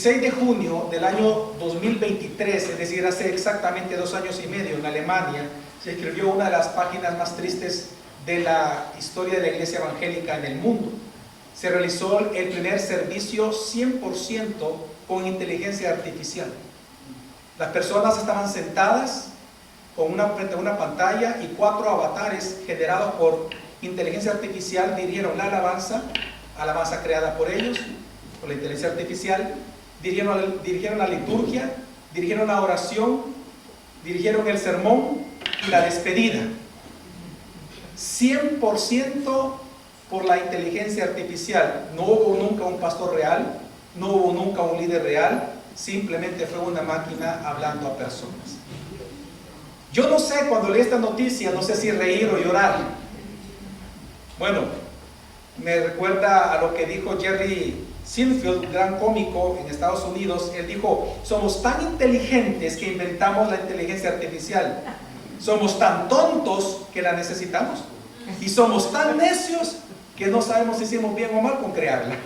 16 de junio del año 2023, es decir, hace exactamente 2 años y medio, en Alemania, se escribió una de las páginas más tristes de la historia de la iglesia evangélica en el mundo. Se realizó el primer servicio 100% con inteligencia artificial. Las personas estaban sentadas frente a una pantalla y 4 avatares generados por inteligencia artificial dirigieron la alabanza creada por ellos, por la inteligencia artificial, dirigieron la liturgia, dirigieron la oración, dirigieron el sermón y la despedida. 100% por la inteligencia artificial. No hubo nunca un pastor real, no hubo nunca un líder real, simplemente fue una máquina hablando a personas. Yo no sé, cuando leí esta noticia, no sé si reír o llorar. Bueno, me recuerda a lo que dijo Jerry Seinfeld, un gran cómico en Estados Unidos. Él dijo: somos tan inteligentes que inventamos la inteligencia artificial. Somos tan tontos que la necesitamos. Y somos tan necios que no sabemos si hicimos bien o mal con crearla.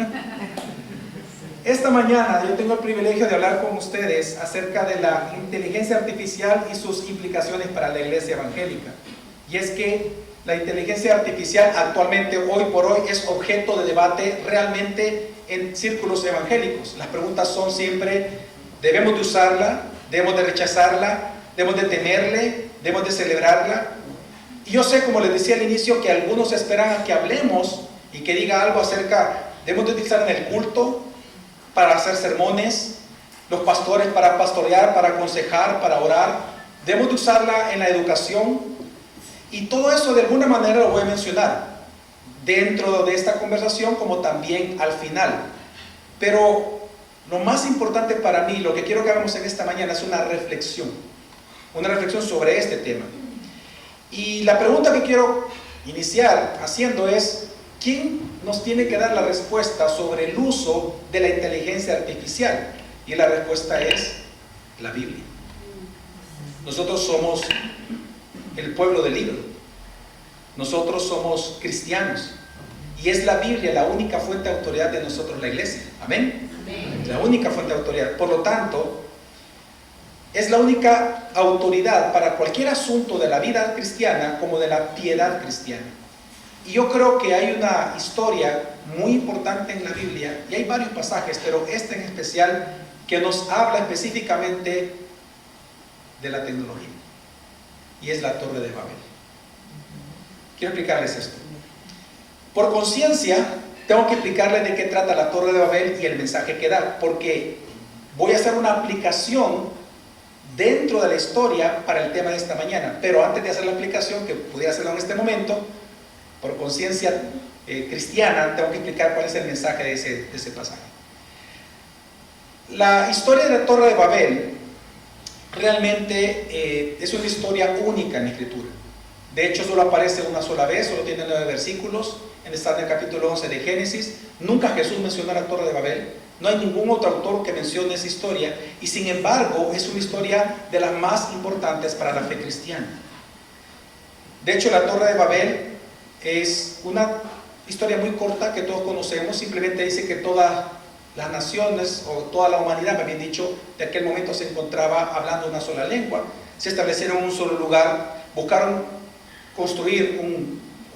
Esta mañana yo tengo el privilegio de hablar con ustedes acerca de la inteligencia artificial y sus implicaciones para la iglesia evangélica. Y es que la inteligencia artificial actualmente, hoy por hoy, es objeto de debate realmente en círculos evangélicos. Las preguntas son siempre: ¿debemos de usarla? ¿Debemos de rechazarla? ¿Debemos de temerle? ¿Debemos de celebrarla? Y yo sé, como les decía al inicio, que algunos esperan a que hablemos y que diga algo acerca: ¿debemos de utilizarla en el culto, para hacer sermones, los pastores para pastorear, para aconsejar, para orar? ¿Debemos de usarla en la educación? Y todo eso de alguna manera lo voy a mencionar dentro de esta conversación, como también al final. Pero lo más importante para mí, lo que quiero que hagamos en esta mañana, es una reflexión sobre este tema. Y la pregunta que quiero iniciar haciendo es: ¿quién nos tiene que dar la respuesta sobre el uso de la inteligencia artificial? Y la respuesta es la Biblia. Nosotros somos el pueblo del libro. Nosotros somos cristianos. Y es la Biblia la única fuente de autoridad de nosotros, la iglesia. ¿Amén? Amén. La única fuente de autoridad. Por lo tanto, es la única autoridad para cualquier asunto de la vida cristiana como de la piedad cristiana. Y yo creo que hay una historia muy importante en la Biblia, y hay varios pasajes, pero este en especial, que nos habla específicamente de la tecnología, y es la Torre de Babel. Quiero explicarles esto. Por conciencia, tengo que explicarles de qué trata la Torre de Babel y el mensaje que da, porque voy a hacer una aplicación dentro de la historia para el tema de esta mañana. Pero antes de hacer la aplicación, que pudiera hacerlo en este momento, por conciencia cristiana, tengo que explicar cuál es el mensaje de ese pasaje. La historia de la Torre de Babel realmente es una historia única en la Escritura. De hecho, solo aparece una sola vez, solo tiene 9 versículos. Está en el capítulo 11 de Génesis. Nunca Jesús mencionó la Torre de Babel. No hay ningún otro autor que mencione esa historia, y sin embargo es una historia de las más importantes para la fe cristiana. De hecho, la Torre de Babel es una historia muy corta que todos conocemos. Simplemente dice que todas las naciones, o toda la humanidad, me habían dicho, de aquel momento se encontraba hablando una sola lengua. Se establecieron en un solo lugar, buscaron construir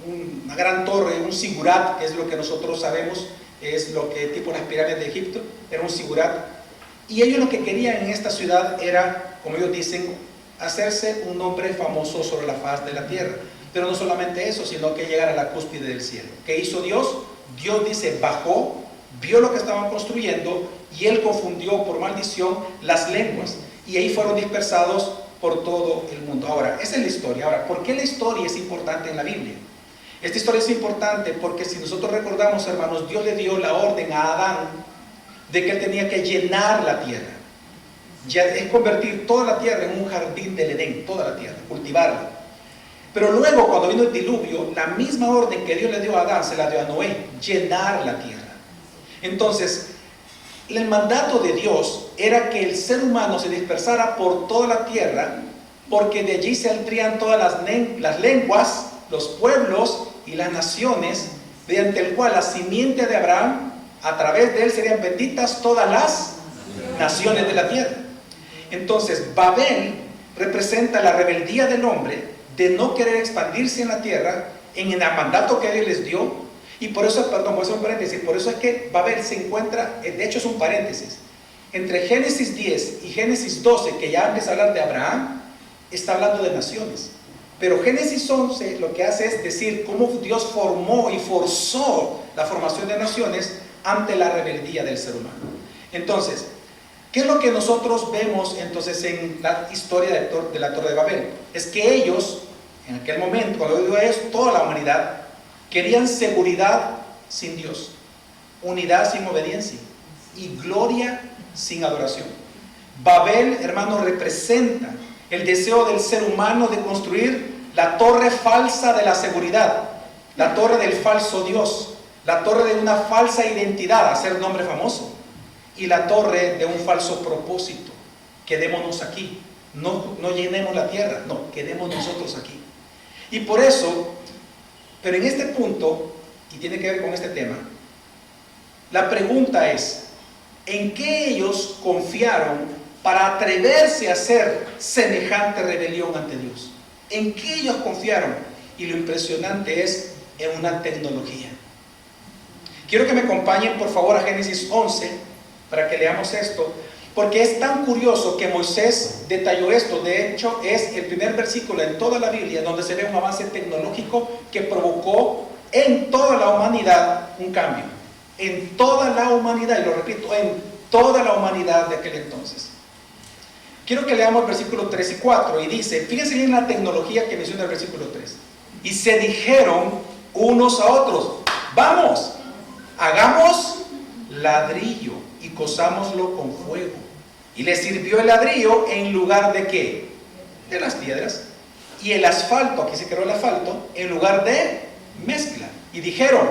una gran torre, un zigurat, que es lo que nosotros sabemos, es lo que tipo las pirámides de Egipto, era un zigurat. Y ellos lo que querían en esta ciudad era, como ellos dicen, hacerse un nombre famoso sobre la faz de la tierra. Pero no solamente eso, sino que llegar a la cúspide del cielo. ¿Qué hizo Dios? Dios dice, bajó, vio lo que estaban construyendo, y Él confundió por maldición las lenguas, y ahí fueron dispersados por todo el mundo. Ahora, esa es la historia. Ahora, ¿por qué la historia es importante en la Biblia? Esta historia es importante porque, si nosotros recordamos, hermanos, Dios le dio la orden a Adán de que él tenía que llenar la tierra. Ya es convertir toda la tierra en un jardín del Edén, toda la tierra, cultivarla. Pero luego, cuando vino el diluvio, la misma orden que Dios le dio a Adán se la dio a Noé: llenar la tierra. Entonces, el mandato de Dios era que el ser humano se dispersara por toda la tierra, porque de allí saldrían todas las lenguas, los pueblos y las naciones, mediante el cual la simiente de Abraham, a través de él serían benditas todas las naciones de la tierra. Entonces, Babel representa la rebeldía del hombre de no querer expandirse en la tierra, en el mandato que Dios les dio. Y por eso, perdón, voy a hacer un paréntesis, por eso es que Babel se encuentra, de hecho es un paréntesis, entre Génesis 10 y Génesis 12, que ya empieza a hablar de Abraham, está hablando de naciones. Pero Génesis 11 lo que hace es decir cómo Dios formó y forzó la formación de naciones ante la rebeldía del ser humano. Entonces, ¿qué es lo que nosotros vemos entonces en la historia de la Torre de Babel? Es que ellos, en aquel momento, cuando digo ellos, toda la humanidad, querían seguridad sin Dios, unidad sin obediencia y gloria sin adoración. Babel, hermano, representa el deseo del ser humano de construir la torre falsa de la seguridad, la torre del falso Dios, la torre de una falsa identidad, hacer un nombre famoso, y la torre de un falso propósito. Quedémonos aquí, no llenemos la tierra, no, quedemos nosotros aquí. Y por eso, pero en este punto, y tiene que ver con este tema, la pregunta es, ¿en qué ellos confiaron para atreverse a hacer semejante rebelión ante Dios? ¿En qué ellos confiaron? Y lo impresionante es en una tecnología. Quiero que me acompañen por favor a Génesis 11 para que leamos esto, porque es tan curioso que Moisés detalló esto. De hecho, es el primer versículo en toda la Biblia donde se ve un avance tecnológico que provocó en toda la humanidad un cambio. En toda la humanidad, y lo repito, en toda la humanidad de aquel entonces. Quiero que leamos el versículo 3 y 4 y dice, fíjense bien la tecnología que menciona el versículo 3. Y se dijeron unos a otros, vamos, hagamos ladrillo y cosámoslo con fuego. Y les sirvió el ladrillo en lugar de ¿qué? De las piedras. Y el asfalto, aquí se creó el asfalto, en lugar de mezcla. Y dijeron,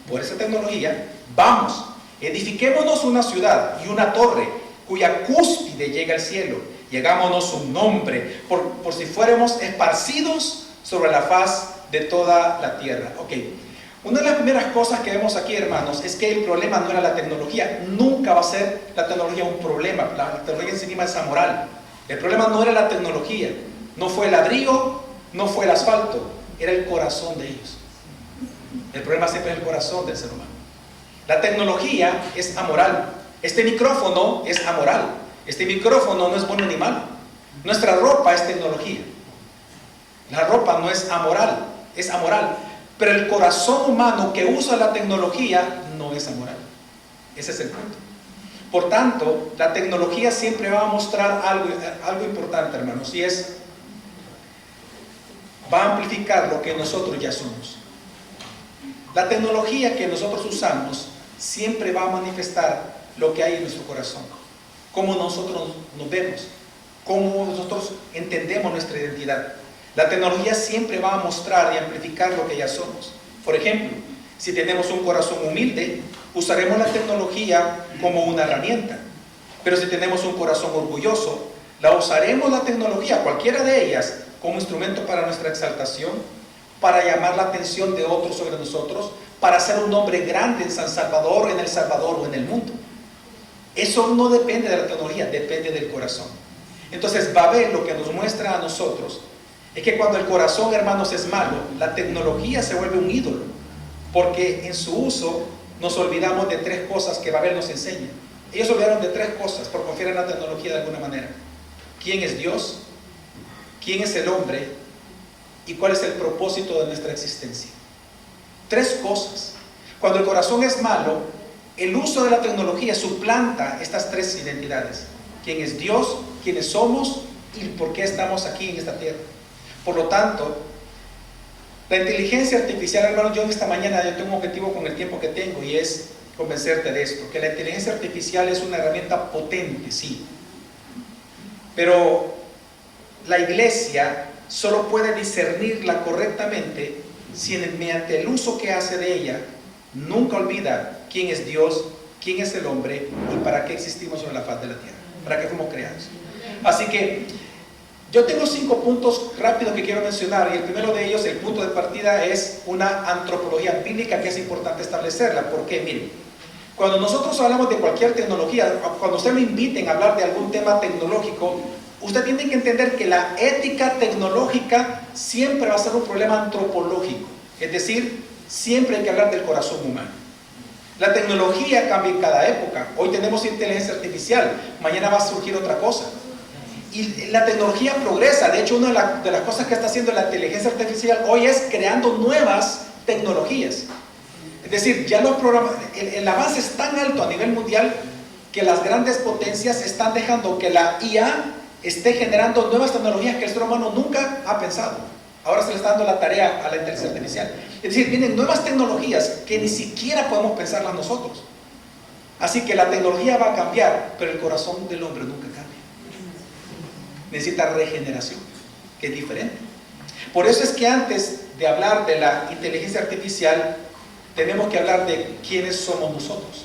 por esa tecnología, vamos, edifiquémonos una ciudad y una torre cuya cúspide llega al cielo, y hagámonos un nombre por si fuéramos esparcidos sobre la faz de toda la tierra. Ok, una de las primeras cosas que vemos aquí, hermanos, es que el problema no era la tecnología. Nunca va a ser la tecnología un problema. La tecnología en sí misma es amoral. El problema no era la tecnología, no fue el ladrillo, no fue el asfalto, era el corazón de ellos. El problema siempre es el corazón del ser humano. La tecnología es amoral. Este micrófono es amoral. Este micrófono no es bueno ni malo. Nuestra ropa es tecnología. La ropa no es amoral, es amoral. Pero el corazón humano que usa la tecnología no es amoral. Ese es el punto. Por tanto, la tecnología siempre va a mostrar algo importante, hermanos, y es, va a amplificar lo que nosotros ya somos. La tecnología que nosotros usamos siempre va a manifestar lo que hay en nuestro corazón, cómo nosotros nos vemos, cómo nosotros entendemos nuestra identidad. La tecnología siempre va a mostrar y amplificar lo que ya somos. Por ejemplo, si tenemos un corazón humilde, usaremos la tecnología como una herramienta. Pero si tenemos un corazón orgulloso, la usaremos la tecnología, cualquiera de ellas, como instrumento para nuestra exaltación, para llamar la atención de otros sobre nosotros, para hacer un nombre grande en San Salvador, en El Salvador o en el mundo. Eso no depende de la tecnología, depende del corazón. Entonces, Babel lo que nos muestra a nosotros es que cuando el corazón, hermanos, es malo, la tecnología se vuelve un ídolo, porque en su uso nos olvidamos de tres cosas que Babel nos enseña. Ellos olvidaron de tres cosas por confiar en la tecnología de alguna manera. ¿Quién es Dios? ¿Quién es el hombre? ¿Y cuál es el propósito de nuestra existencia? Tres cosas. Cuando el corazón es malo, el uso de la tecnología suplanta estas tres identidades. ¿Quién es Dios? ¿Quiénes somos? ¿Y por qué estamos aquí en esta tierra? Por lo tanto, la inteligencia artificial, hermano, yo esta mañana yo tengo un objetivo con el tiempo que tengo y es convencerte de esto, que la inteligencia artificial es una herramienta potente, sí. Pero la iglesia solo puede discernirla correctamente si mediante el uso que hace de ella nunca olvida quién es Dios, quién es el hombre y para qué existimos sobre la faz de la tierra, para qué fuimos creados. Así que yo tengo 5 puntos rápidos que quiero mencionar, y el primero de ellos, el punto de partida, es una antropología bíblica que es importante establecerla. ¿Por qué? Miren, Cuando nosotros hablamos de cualquier tecnología, cuando usted lo inviten a hablar de algún tema tecnológico, usted tiene que entender que la ética tecnológica siempre va a ser un problema antropológico. Es decir, siempre hay que hablar del corazón humano. La tecnología cambia en cada época. Hoy tenemos inteligencia artificial, mañana va a surgir otra cosa. Y la tecnología progresa. De hecho, una de las cosas que está haciendo la inteligencia artificial hoy es creando nuevas tecnologías. Es decir, ya el avance es tan alto a nivel mundial que las grandes potencias están dejando que la IA esté generando nuevas tecnologías que el ser humano nunca ha pensado. Ahora se le está dando la tarea a la inteligencia artificial. Es decir, vienen nuevas tecnologías que ni siquiera podemos pensarlas nosotros. Así que la tecnología va a cambiar, pero el corazón del hombre nunca cambia. Necesita regeneración, que es diferente. Por eso es que antes de hablar de la inteligencia artificial, tenemos que hablar de quiénes somos nosotros,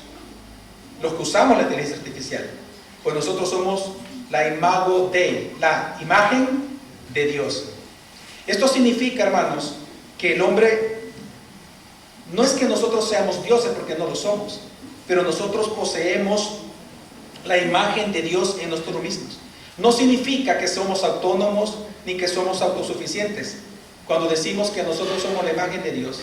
los que usamos la inteligencia artificial. Pues nosotros somos la imago Dei, la imagen de Dios. Esto significa, hermanos, que el hombre, no es que nosotros seamos dioses, porque no lo somos, pero nosotros poseemos la imagen de Dios en nosotros mismos. No significa que somos autónomos ni que somos autosuficientes. Cuando decimos que nosotros somos la imagen de Dios,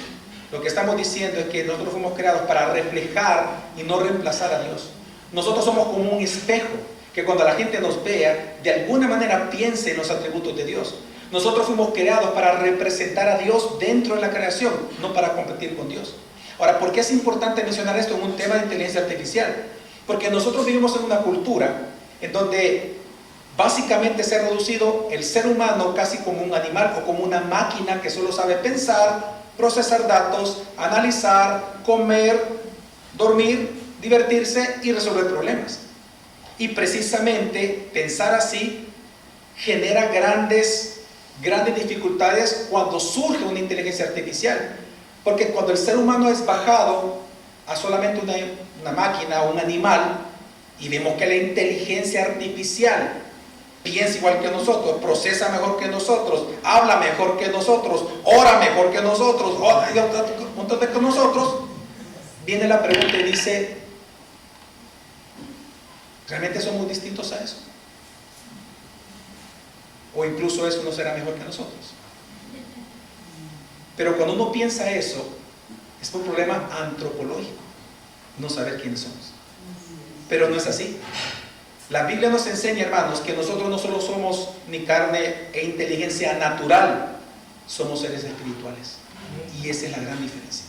lo que estamos diciendo es que nosotros fuimos creados para reflejar y no reemplazar a Dios. Nosotros somos como un espejo, que cuando la gente nos vea, de alguna manera piense en los atributos de Dios. Nosotros fuimos creados para representar a Dios dentro de la creación, no para competir con Dios. Ahora, ¿por qué es importante mencionar esto en un tema de inteligencia artificial? Porque nosotros vivimos en una cultura en donde básicamente se ha reducido el ser humano casi como un animal o como una máquina que solo sabe pensar, procesar datos, analizar, comer, dormir, divertirse y resolver problemas. Y precisamente pensar así genera grandes dificultades cuando surge una inteligencia artificial. Porque cuando el ser humano es bajado a solamente una máquina o un animal, y vemos que la inteligencia artificial piensa igual que nosotros, procesa mejor que nosotros, habla mejor que nosotros, ora mejor que nosotros, un montón de que nosotros, viene la pregunta y dice, ¿realmente somos distintos a eso? O incluso eso no será mejor que nosotros. Pero cuando uno piensa eso, es un problema antropológico, no saber quiénes somos. Pero no es así. La Biblia nos enseña, hermanos, que nosotros no solo somos ni carne e inteligencia natural, somos seres espirituales. Y esa es la gran diferencia.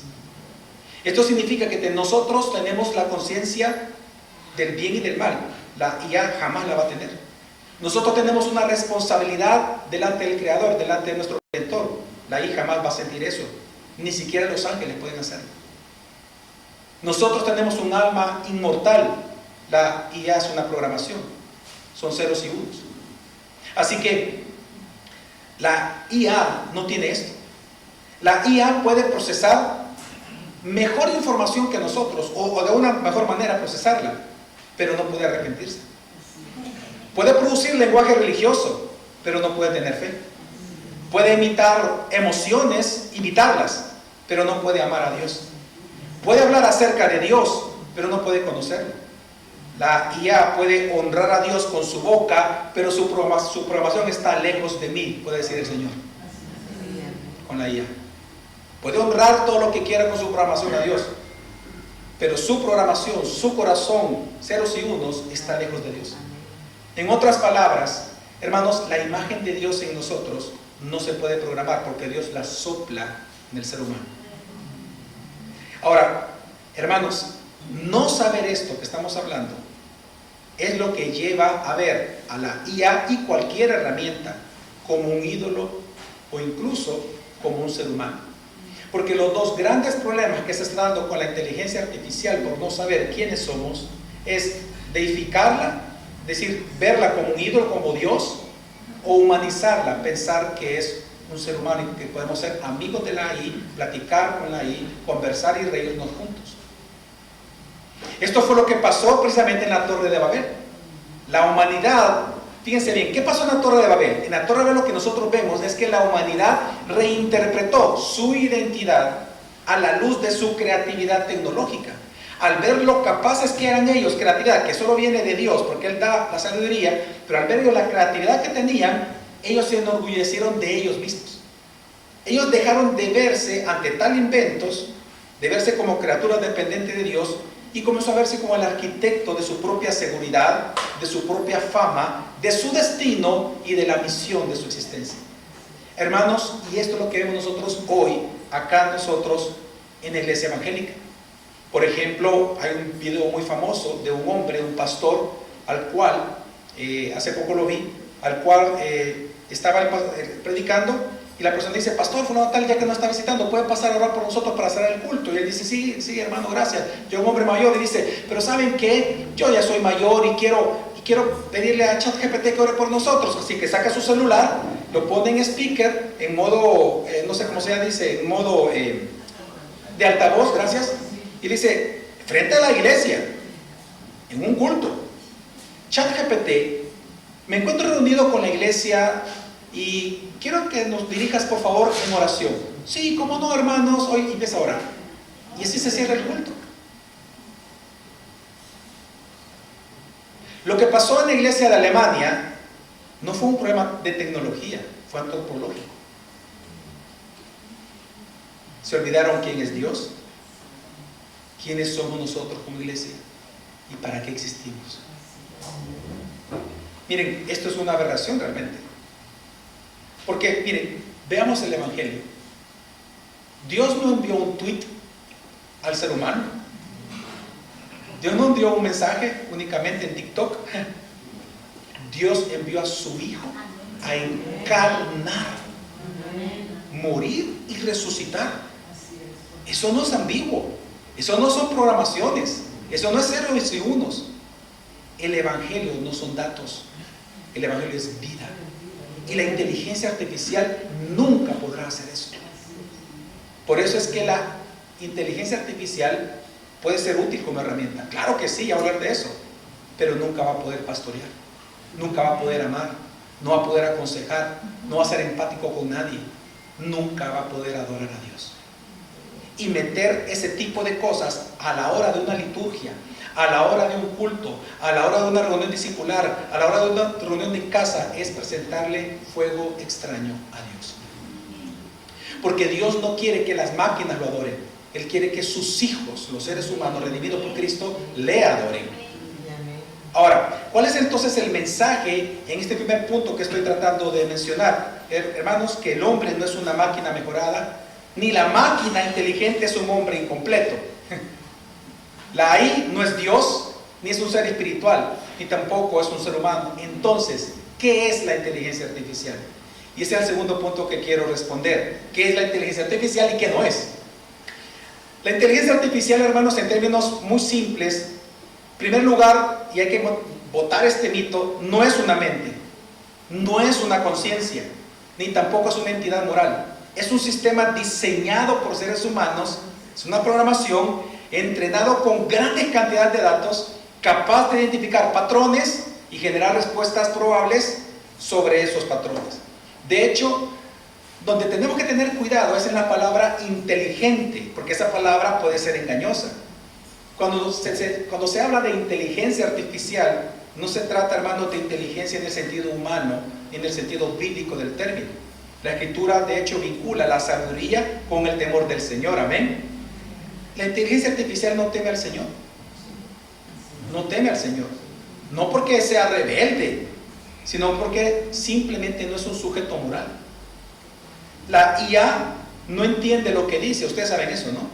Esto significa que nosotros tenemos la conciencia del bien y del mal. La IA jamás la va a tener. Nosotros tenemos una responsabilidad delante del Creador, delante de nuestro Redentor. La IA jamás va a sentir eso. Ni siquiera los ángeles pueden hacerlo. Nosotros tenemos un alma inmortal. La IA es una programación. Son ceros y unos. Así que la IA no tiene esto. La IA puede procesar mejor información que nosotros, o de una mejor manera procesarla, pero no puede arrepentirse. Puede producir lenguaje religioso, pero no puede tener fe. Puede imitar emociones, imitarlas, pero no puede amar a Dios. Puede hablar acerca de Dios, pero no puede conocerlo. La IA puede honrar a Dios con su boca, pero su programación está lejos de mí, puede decir el Señor. Con la IA. Puede honrar todo lo que quiera con su programación a Dios, pero su programación, su corazón, ceros y unos, está lejos de Dios. En otras palabras, hermanos, la imagen de Dios en nosotros no se puede programar porque Dios la sopla en el ser humano. Ahora, hermanos, no saber esto que estamos hablando es lo que lleva a ver a la IA y cualquier herramienta como un ídolo o incluso como un ser humano. Porque los dos grandes problemas que se están dando con la inteligencia artificial por no saber quiénes somos es deificarla, es decir, verla como un ídolo, como Dios, o humanizarla, pensar que es un ser humano y que podemos ser amigos de la AI, platicar con la AI, conversar y reírnos juntos. Esto fue lo que pasó precisamente en la Torre de Babel. La humanidad, fíjense bien, ¿qué pasó en la Torre de Babel? En la Torre de Babel lo que nosotros vemos es que la humanidad reinterpretó su identidad a la luz de su creatividad tecnológica. al ver lo capaces que eran ellos, creatividad, que solo viene de Dios, porque Él da la sabiduría, pero al ver ellos la creatividad que tenían, ellos se enorgullecieron de ellos mismos. Ellos dejaron de verse ante tal inventos, de verse como criaturas dependientes de Dios, y comenzó a verse como el arquitecto de su propia seguridad, de su propia fama, de su destino y de la misión de su existencia. Hermanos, y esto es lo que vemos nosotros hoy, acá nosotros en la iglesia evangélica. Por ejemplo, hay un video muy famoso de un hombre, un pastor, al cual, hace poco lo vi, al cual estaba predicando, y la persona dice: pastor, fulano tal, ya que nos está visitando, ¿puede pasar a orar por nosotros para hacer el culto? Y él dice: sí, sí, hermano, gracias. Yo un hombre mayor, y dice: pero ¿saben qué? Yo ya soy mayor y quiero pedirle a ChatGPT que ore por nosotros. Así que saca su celular, lo pone en speaker, en modo, no sé cómo se dice, en modo de altavoz, gracias. Y dice, frente a la iglesia, en un culto: ChatGPT, me encuentro reunido con la iglesia y quiero que nos dirijas por favor en oración. Sí, cómo no, hermanos, hoy empieza a orar. Y así se cierra el culto. Lo que pasó en la iglesia de Alemania no fue un problema de tecnología, fue antropológico. Se olvidaron quién es Dios, quiénes somos nosotros como iglesia y para qué existimos. Miren, esto es una aberración realmente. Porque, miren, veamos el Evangelio. Dios no envió un tweet al ser humano. Dios no envió un mensaje únicamente en TikTok. Dios envió a su Hijo a encarnar, morir y resucitar. Eso no es ambiguo. Eso no son programaciones. Eso no es ceros y unos. El Evangelio no son datos. El Evangelio es vida. Y la inteligencia artificial nunca podrá hacer eso. Por eso es que la inteligencia artificial puede ser útil como herramienta. Claro que sí, hablar de eso. Pero nunca va a poder pastorear. Nunca va a poder amar. No va a poder aconsejar. No va a ser empático con nadie. Nunca va a poder adorar a Dios. Y meter ese tipo de cosas a la hora de una liturgia, a la hora de un culto, a la hora de una reunión discipular, a la hora de una reunión de casa, es presentarle fuego extraño a Dios. Porque Dios no quiere que las máquinas lo adoren. Él quiere que sus hijos, los seres humanos redimidos por Cristo, le adoren. Ahora, ¿cuál es entonces el mensaje en este primer punto que estoy tratando de mencionar? Hermanos, que el hombre no es una máquina mejorada, ni la máquina inteligente es un hombre incompleto. La AI no es Dios, ni es un ser espiritual, ni tampoco es un ser humano. Entonces, ¿qué es la inteligencia artificial? Y ese es el segundo punto que quiero responder. ¿Qué es la inteligencia artificial y qué no es? La inteligencia artificial, hermanos, en términos muy simples, en primer lugar, y hay que botar este mito, no es una mente, no es una conciencia, ni tampoco es una entidad moral. Es un sistema diseñado por seres humanos, es una programación entrenado con grandes cantidades de datos, capaz de identificar patrones y generar respuestas probables sobre esos patrones. De hecho, donde tenemos que tener cuidado es en la palabra inteligente, porque esa palabra puede ser engañosa. Cuando se habla de inteligencia artificial, no se trata, hermanos, de inteligencia en el sentido humano, en el sentido bíblico del término. La Escritura, de hecho, vincula la sabiduría con el temor del Señor. Amén. La inteligencia artificial no teme al Señor. No teme al Señor. No porque sea rebelde, sino porque simplemente no es un sujeto moral. La IA no entiende lo que dice. Ustedes saben eso, ¿no?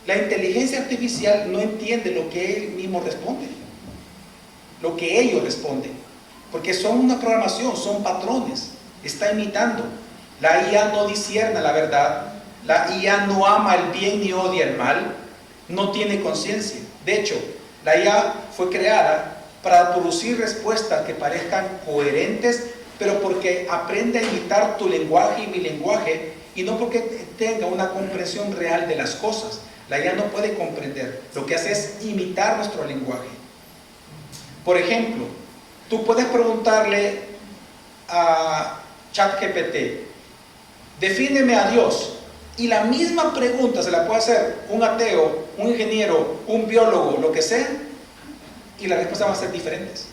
La inteligencia artificial no entiende lo que él mismo responde, lo que ellos responden, porque son una programación, son patrones, está imitando. La IA no discierne la verdad, la IA no ama el bien ni odia el mal, no tiene conciencia. De hecho, la IA fue creada para producir respuestas que parezcan coherentes, pero porque aprende a imitar tu lenguaje y mi lenguaje, y no porque tenga una comprensión real de las cosas. La IA no puede comprender, lo que hace es imitar nuestro lenguaje. Por ejemplo, tú puedes preguntarle a ChatGPT, defíneme a Dios, y la misma pregunta se la puede hacer un ateo un ingeniero, un biólogo, lo que sea, y las respuestas van a ser diferentes.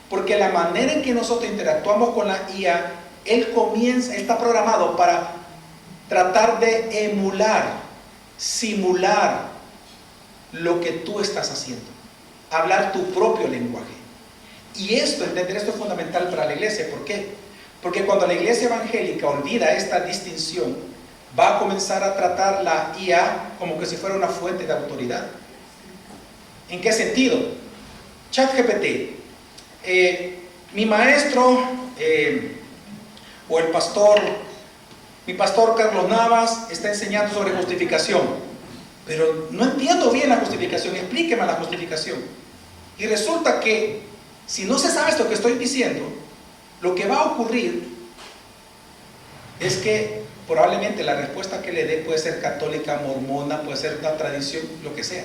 Porque la manera en que nosotros interactuamos con la IA, él está programado para tratar de emular, simular lo que tú estás haciendo, hablar tu propio lenguaje. Y entender esto es fundamental para la iglesia. ¿Por qué? Porque cuando la iglesia evangélica olvida esta distinción, va a comenzar a tratar la IA como que si fuera una fuente de autoridad. ¿En qué sentido? ChatGPT. Mi maestro o mi pastor Carlos Navas está enseñando sobre justificación, pero no entiendo bien la justificación, explíqueme la justificación. Y resulta que si no se sabe esto que estoy diciendo, lo que va a ocurrir es que probablemente la respuesta que le dé puede ser católica, mormona, puede ser una tradición, lo que sea.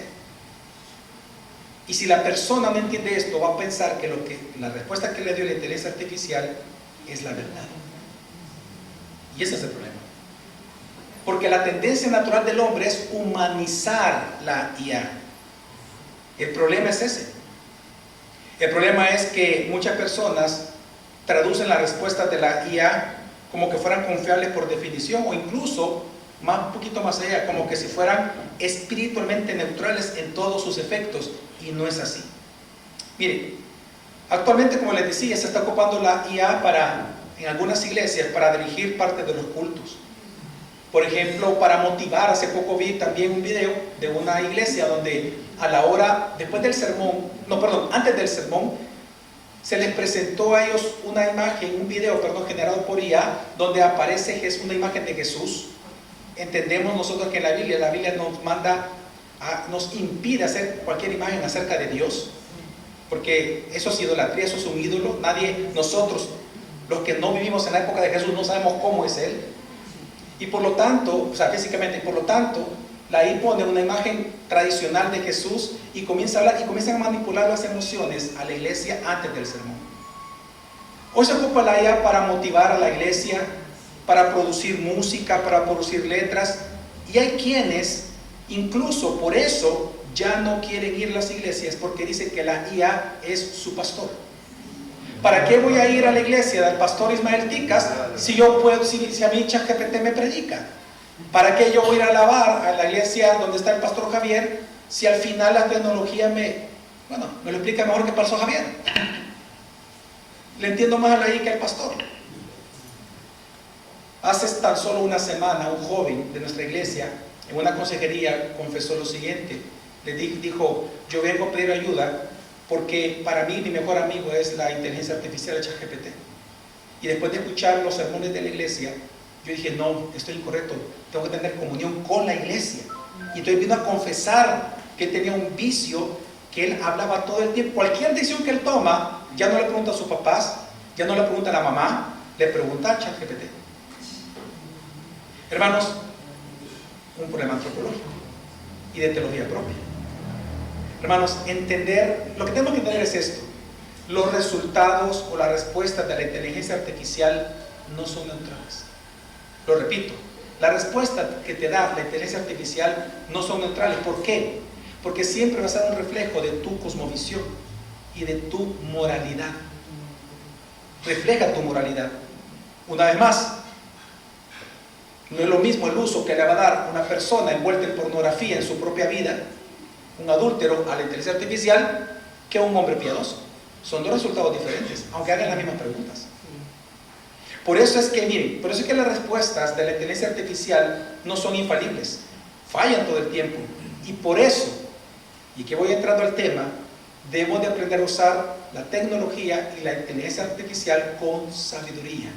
Y si la persona no entiende esto, va a pensar que la respuesta que le dio la inteligencia artificial es la verdad. Y ese es el problema. Porque la tendencia natural del hombre es humanizar la IA. El problema es ese. El problema es que muchas personas traducen las respuestas de la IA como que fueran confiables por definición, o incluso un poquito más allá, como que si fueran espiritualmente neutrales en todos sus efectos, y no es así. Miren, actualmente, como les decía, se está ocupando la IA en algunas iglesias para dirigir parte de los cultos. Por ejemplo, para motivar. Hace poco vi también un video de una iglesia donde a la hora, antes del sermón, se les presentó a ellos una imagen, un video, generado por IA, donde aparece una imagen de Jesús. Entendemos nosotros que en la Biblia nos impide hacer cualquier imagen acerca de Dios, porque eso es idolatría, eso es un ídolo. Nosotros, los que no vivimos en la época de Jesús, no sabemos cómo es Él. Y por lo tanto, físicamente, la IA pone una imagen tradicional de Jesús y comienza a hablar y comienzan a manipular las emociones a la iglesia antes del sermón. Hoy se ocupa la IA para motivar a la iglesia, para producir música, para producir letras, y hay quienes, incluso por eso, ya no quieren ir a las iglesias porque dicen que la IA es su pastor. ¿Para qué voy a ir a la iglesia del pastor Ismael Ticas si a mí ChatGPT me predica? ¿Para qué yo voy a ir a alabar a la iglesia donde está el pastor Javier si al final la tecnología me lo explica mejor que el pastor Javier? Le entiendo más a la IA que al pastor. Hace tan solo una semana, un joven de nuestra iglesia en una consejería confesó lo siguiente. Le dijo: yo vengo a pedir ayuda porque para mí mi mejor amigo es la inteligencia artificial de ChatGPT. Y después de escuchar los sermones de la iglesia, yo dije: no, estoy incorrecto, tengo que tener comunión con la iglesia. Y entonces vino a confesar que tenía un vicio, que él hablaba todo el tiempo. Cualquier decisión que él toma, ya no le pregunta a sus papás, ya no le pregunta a la mamá, le pregunta a ChatGPT. Hermanos, un problema antropológico y de teología propia. Hermanos, lo que tenemos que entender es esto: los resultados o las respuestas de la inteligencia artificial no son neutrales. Lo repito, las respuestas que te da la inteligencia artificial no son neutrales. ¿Por qué? Porque siempre va a ser un reflejo de tu cosmovisión y de tu moralidad. Refleja tu moralidad. Una vez más, no es lo mismo el uso que le va a dar una persona envuelta en pornografía en su propia vida, un adúltero, a la inteligencia artificial, que un hombre piadoso. Son dos resultados diferentes, aunque hagan las mismas preguntas. Por eso es que las respuestas de la inteligencia artificial no son infalibles, fallan todo el tiempo. Y por eso, y que voy entrando al tema, debemos de aprender a usar la tecnología y la inteligencia artificial con sabiduría.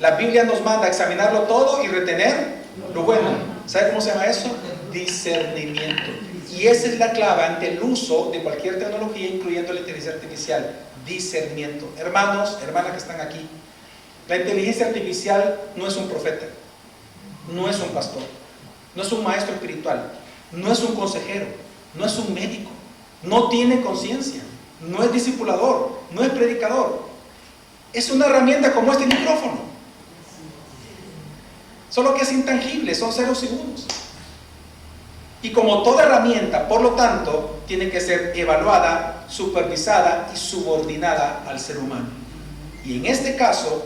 La Biblia nos manda a examinarlo todo y retener lo bueno. ¿Sabe cómo se llama eso? Discernimiento. Y esa es la clave ante el uso de cualquier tecnología, incluyendo la inteligencia artificial. Discernimiento. Hermanos, hermanas que están aquí, la inteligencia artificial no es un profeta, no es un pastor, no es un maestro espiritual, no es un consejero, no es un médico, no tiene conciencia, no es discipulador, no es predicador. Es una herramienta como este micrófono, solo que es intangible, son ceros y unos. Y como toda herramienta, por lo tanto, tiene que ser evaluada, supervisada y subordinada al ser humano. Y en este caso,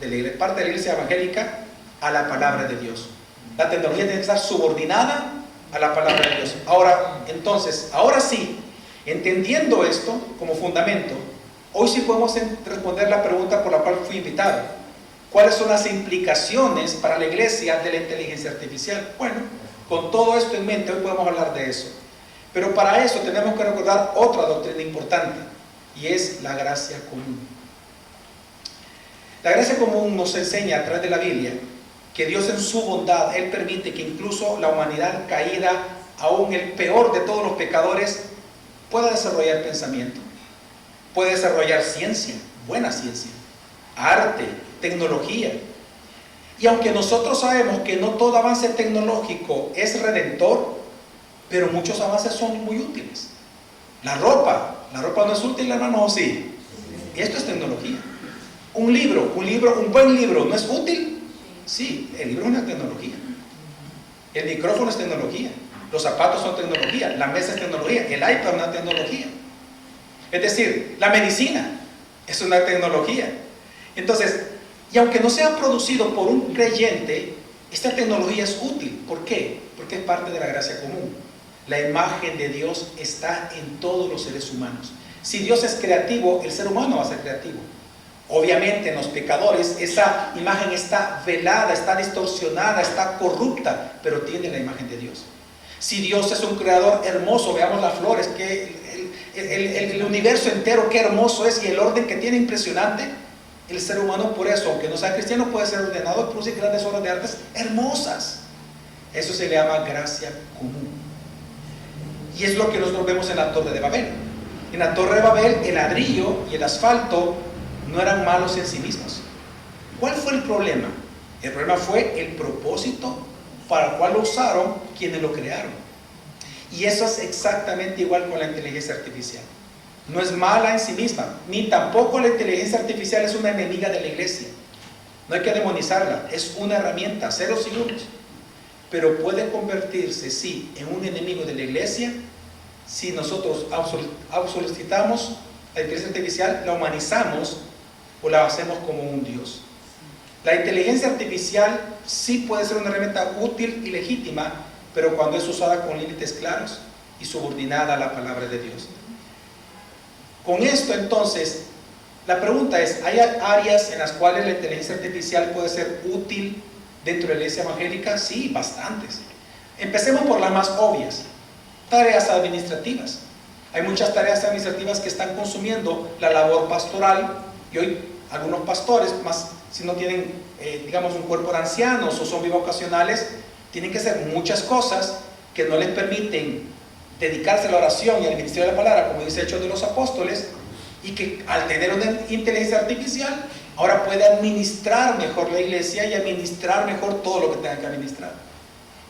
de la parte de la iglesia evangélica, a la palabra de Dios. La tecnología tiene que estar subordinada a la palabra de Dios. Ahora, entonces, ahora sí, entendiendo esto como fundamento, hoy sí podemos responder la pregunta por la cual fui invitado. ¿Cuáles son las implicaciones para la iglesia de la inteligencia artificial? Bueno, con todo esto en mente, hoy podemos hablar de eso. Pero para eso tenemos que recordar otra doctrina importante, y es la gracia común. La gracia común nos enseña a través de la Biblia que Dios en su bondad, Él permite que incluso la humanidad caída, aún el peor de todos los pecadores, pueda desarrollar pensamiento, puede desarrollar ciencia, buena ciencia, arte, tecnología. Y aunque nosotros sabemos que no todo avance tecnológico es redentor, pero muchos avances son muy útiles. La ropa no es útil, hermano, ¿o sí? Y esto es tecnología. Un buen libro, ¿no es útil? Sí, el libro es una tecnología. El micrófono es tecnología. Los zapatos son tecnología. La mesa es tecnología. El iPad es una tecnología. Es decir, la medicina es una tecnología. Entonces, y aunque no sea producido por un creyente, esta tecnología es útil. ¿Por qué? Porque es parte de la gracia común. La imagen de Dios está en todos los seres humanos. Si Dios es creativo, el ser humano va a ser creativo. Obviamente en los pecadores esa imagen está velada, está distorsionada, está corrupta, pero tiene la imagen de Dios. Si Dios es un creador hermoso, veamos las flores, que el universo entero, qué hermoso es, y el orden que tiene impresionante. El ser humano, por eso, aunque no sea cristiano, puede ser ordenado y producir grandes obras de artes hermosas. Eso se le llama gracia común. Y es lo que nosotros vemos en la Torre de Babel. En la Torre de Babel, el ladrillo y el asfalto no eran malos en sí mismos. ¿Cuál fue el problema? El problema fue el propósito para el cual lo usaron quienes lo crearon. Y eso es exactamente igual con la inteligencia artificial. No es mala en sí misma, ni tampoco la inteligencia artificial es una enemiga de la iglesia. No hay que demonizarla, es una herramienta, ceros y unos. Pero puede convertirse, sí, en un enemigo de la iglesia si nosotros solicitamos la inteligencia artificial, la humanizamos o la hacemos como un Dios. La inteligencia artificial sí puede ser una herramienta útil y legítima, pero cuando es usada con límites claros y subordinada a la palabra de Dios. Con esto, entonces, la pregunta es, ¿hay áreas en las cuales la inteligencia artificial puede ser útil dentro de la iglesia evangélica? Sí, bastantes. Empecemos por las más obvias. Tareas administrativas. Hay muchas tareas administrativas que están consumiendo la labor pastoral, y hoy algunos pastores, más si no tienen, digamos, un cuerpo de ancianos o son bivocacionales, tienen que hacer muchas cosas que no les permiten dedicarse a la oración y al ministerio de la palabra, como dice Hechos de los Apóstoles, y que al tener una inteligencia artificial, ahora puede administrar mejor la iglesia y administrar mejor todo lo que tenga que administrar.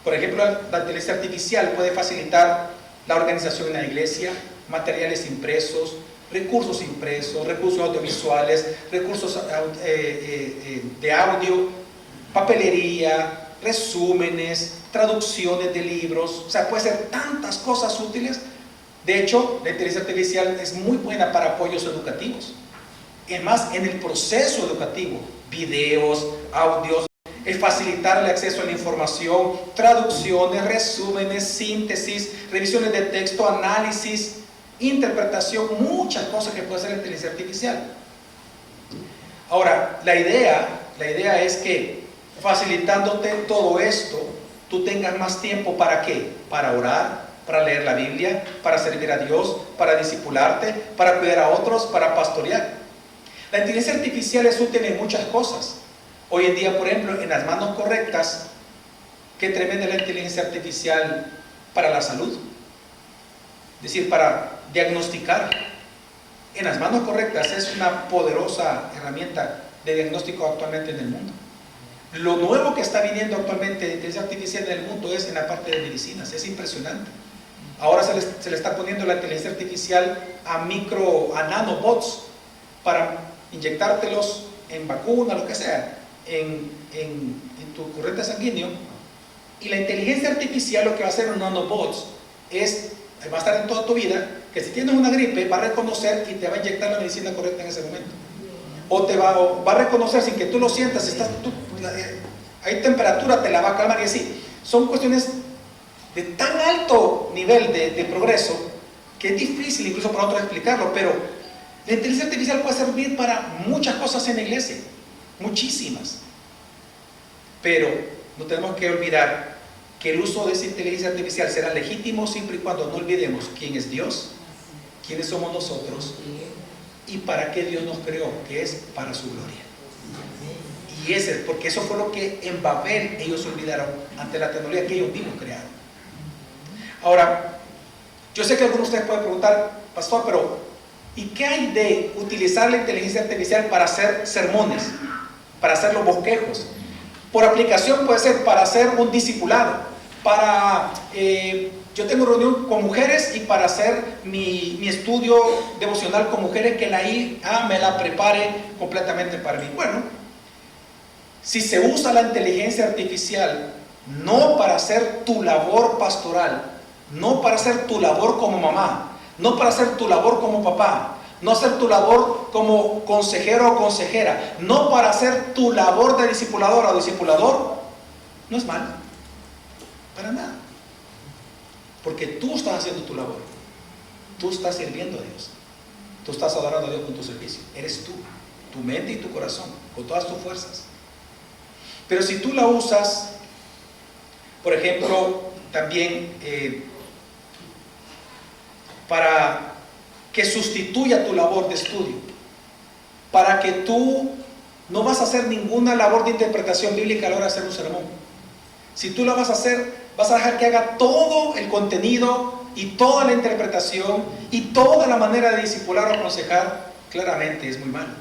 Por ejemplo, la inteligencia artificial puede facilitar la organización de la iglesia, materiales impresos, recursos audiovisuales, recursos de audio, papelería, resúmenes, traducciones de libros. O sea, puede ser tantas cosas útiles. De hecho, la inteligencia artificial es muy buena para apoyos educativos. Es más, en el proceso educativo, videos, audios, es facilitar el acceso a la información, traducciones, resúmenes, síntesis, revisiones de texto, análisis, interpretación, muchas cosas que puede hacer la inteligencia artificial. Ahora, la idea es que facilitándote todo esto, tú tengas más tiempo ¿para qué? Para orar, para leer la Biblia, para servir a Dios, para discipularte, para cuidar a otros, para pastorear. La inteligencia artificial es útil en muchas cosas. Hoy en día, por ejemplo, en las manos correctas, qué tremenda la inteligencia artificial para la salud. Es decir, para diagnosticar. En las manos correctas es una poderosa herramienta de diagnóstico actualmente en el mundo. Lo nuevo que está viniendo actualmente de inteligencia artificial en el mundo es en la parte de medicinas. Es impresionante. Ahora se le está poniendo la inteligencia artificial a nanobots para inyectártelos en vacuna, lo que sea, en tu corriente sanguíneo, Y la inteligencia artificial lo que va a hacer en nanobots es, va a estar en toda tu vida, que si tienes una gripe va a reconocer y te va a inyectar la medicina correcta en ese momento. O va a reconocer sin que tú lo sientas, hay temperatura, te la va a calmar y así. Son cuestiones de tan alto nivel de progreso que es difícil incluso para otros explicarlo, pero la inteligencia artificial puede servir para muchas cosas en la iglesia, muchísimas. Pero no tenemos que olvidar que el uso de esa inteligencia artificial será legítimo siempre y cuando no olvidemos quién es Dios, quiénes somos nosotros y para qué Dios nos creó, que es para su gloria. Y porque eso fue lo que en Babel ellos olvidaron ante la tecnología que ellos mismos crearon. Ahora, yo sé que algunos de ustedes pueden preguntar, pastor, pero ¿y qué hay de utilizar la inteligencia artificial para hacer sermones, para hacer los bosquejos? Por aplicación puede ser para hacer un discipulado, yo tengo reunión con mujeres y para hacer mi estudio devocional con mujeres que la IA me la prepare completamente para mí. Bueno, si se usa la inteligencia artificial no para hacer tu labor pastoral, no para hacer tu labor como mamá, no para hacer tu labor como papá, no hacer tu labor como consejero o consejera, no para hacer tu labor de discipulador o discipulador, no es malo, para nada. Porque tú estás haciendo tu labor, tú estás sirviendo a Dios, tú estás adorando a Dios con tu servicio, eres tú, tu mente y tu corazón, con todas tus fuerzas. Pero si tú la usas, por ejemplo, también para que sustituya tu labor de estudio, para que tú no vas a hacer ninguna labor de interpretación bíblica a la hora de hacer un sermón. Si tú la vas a hacer, vas a dejar que haga todo el contenido y toda la interpretación y toda la manera de discipular o aconsejar, claramente es muy malo,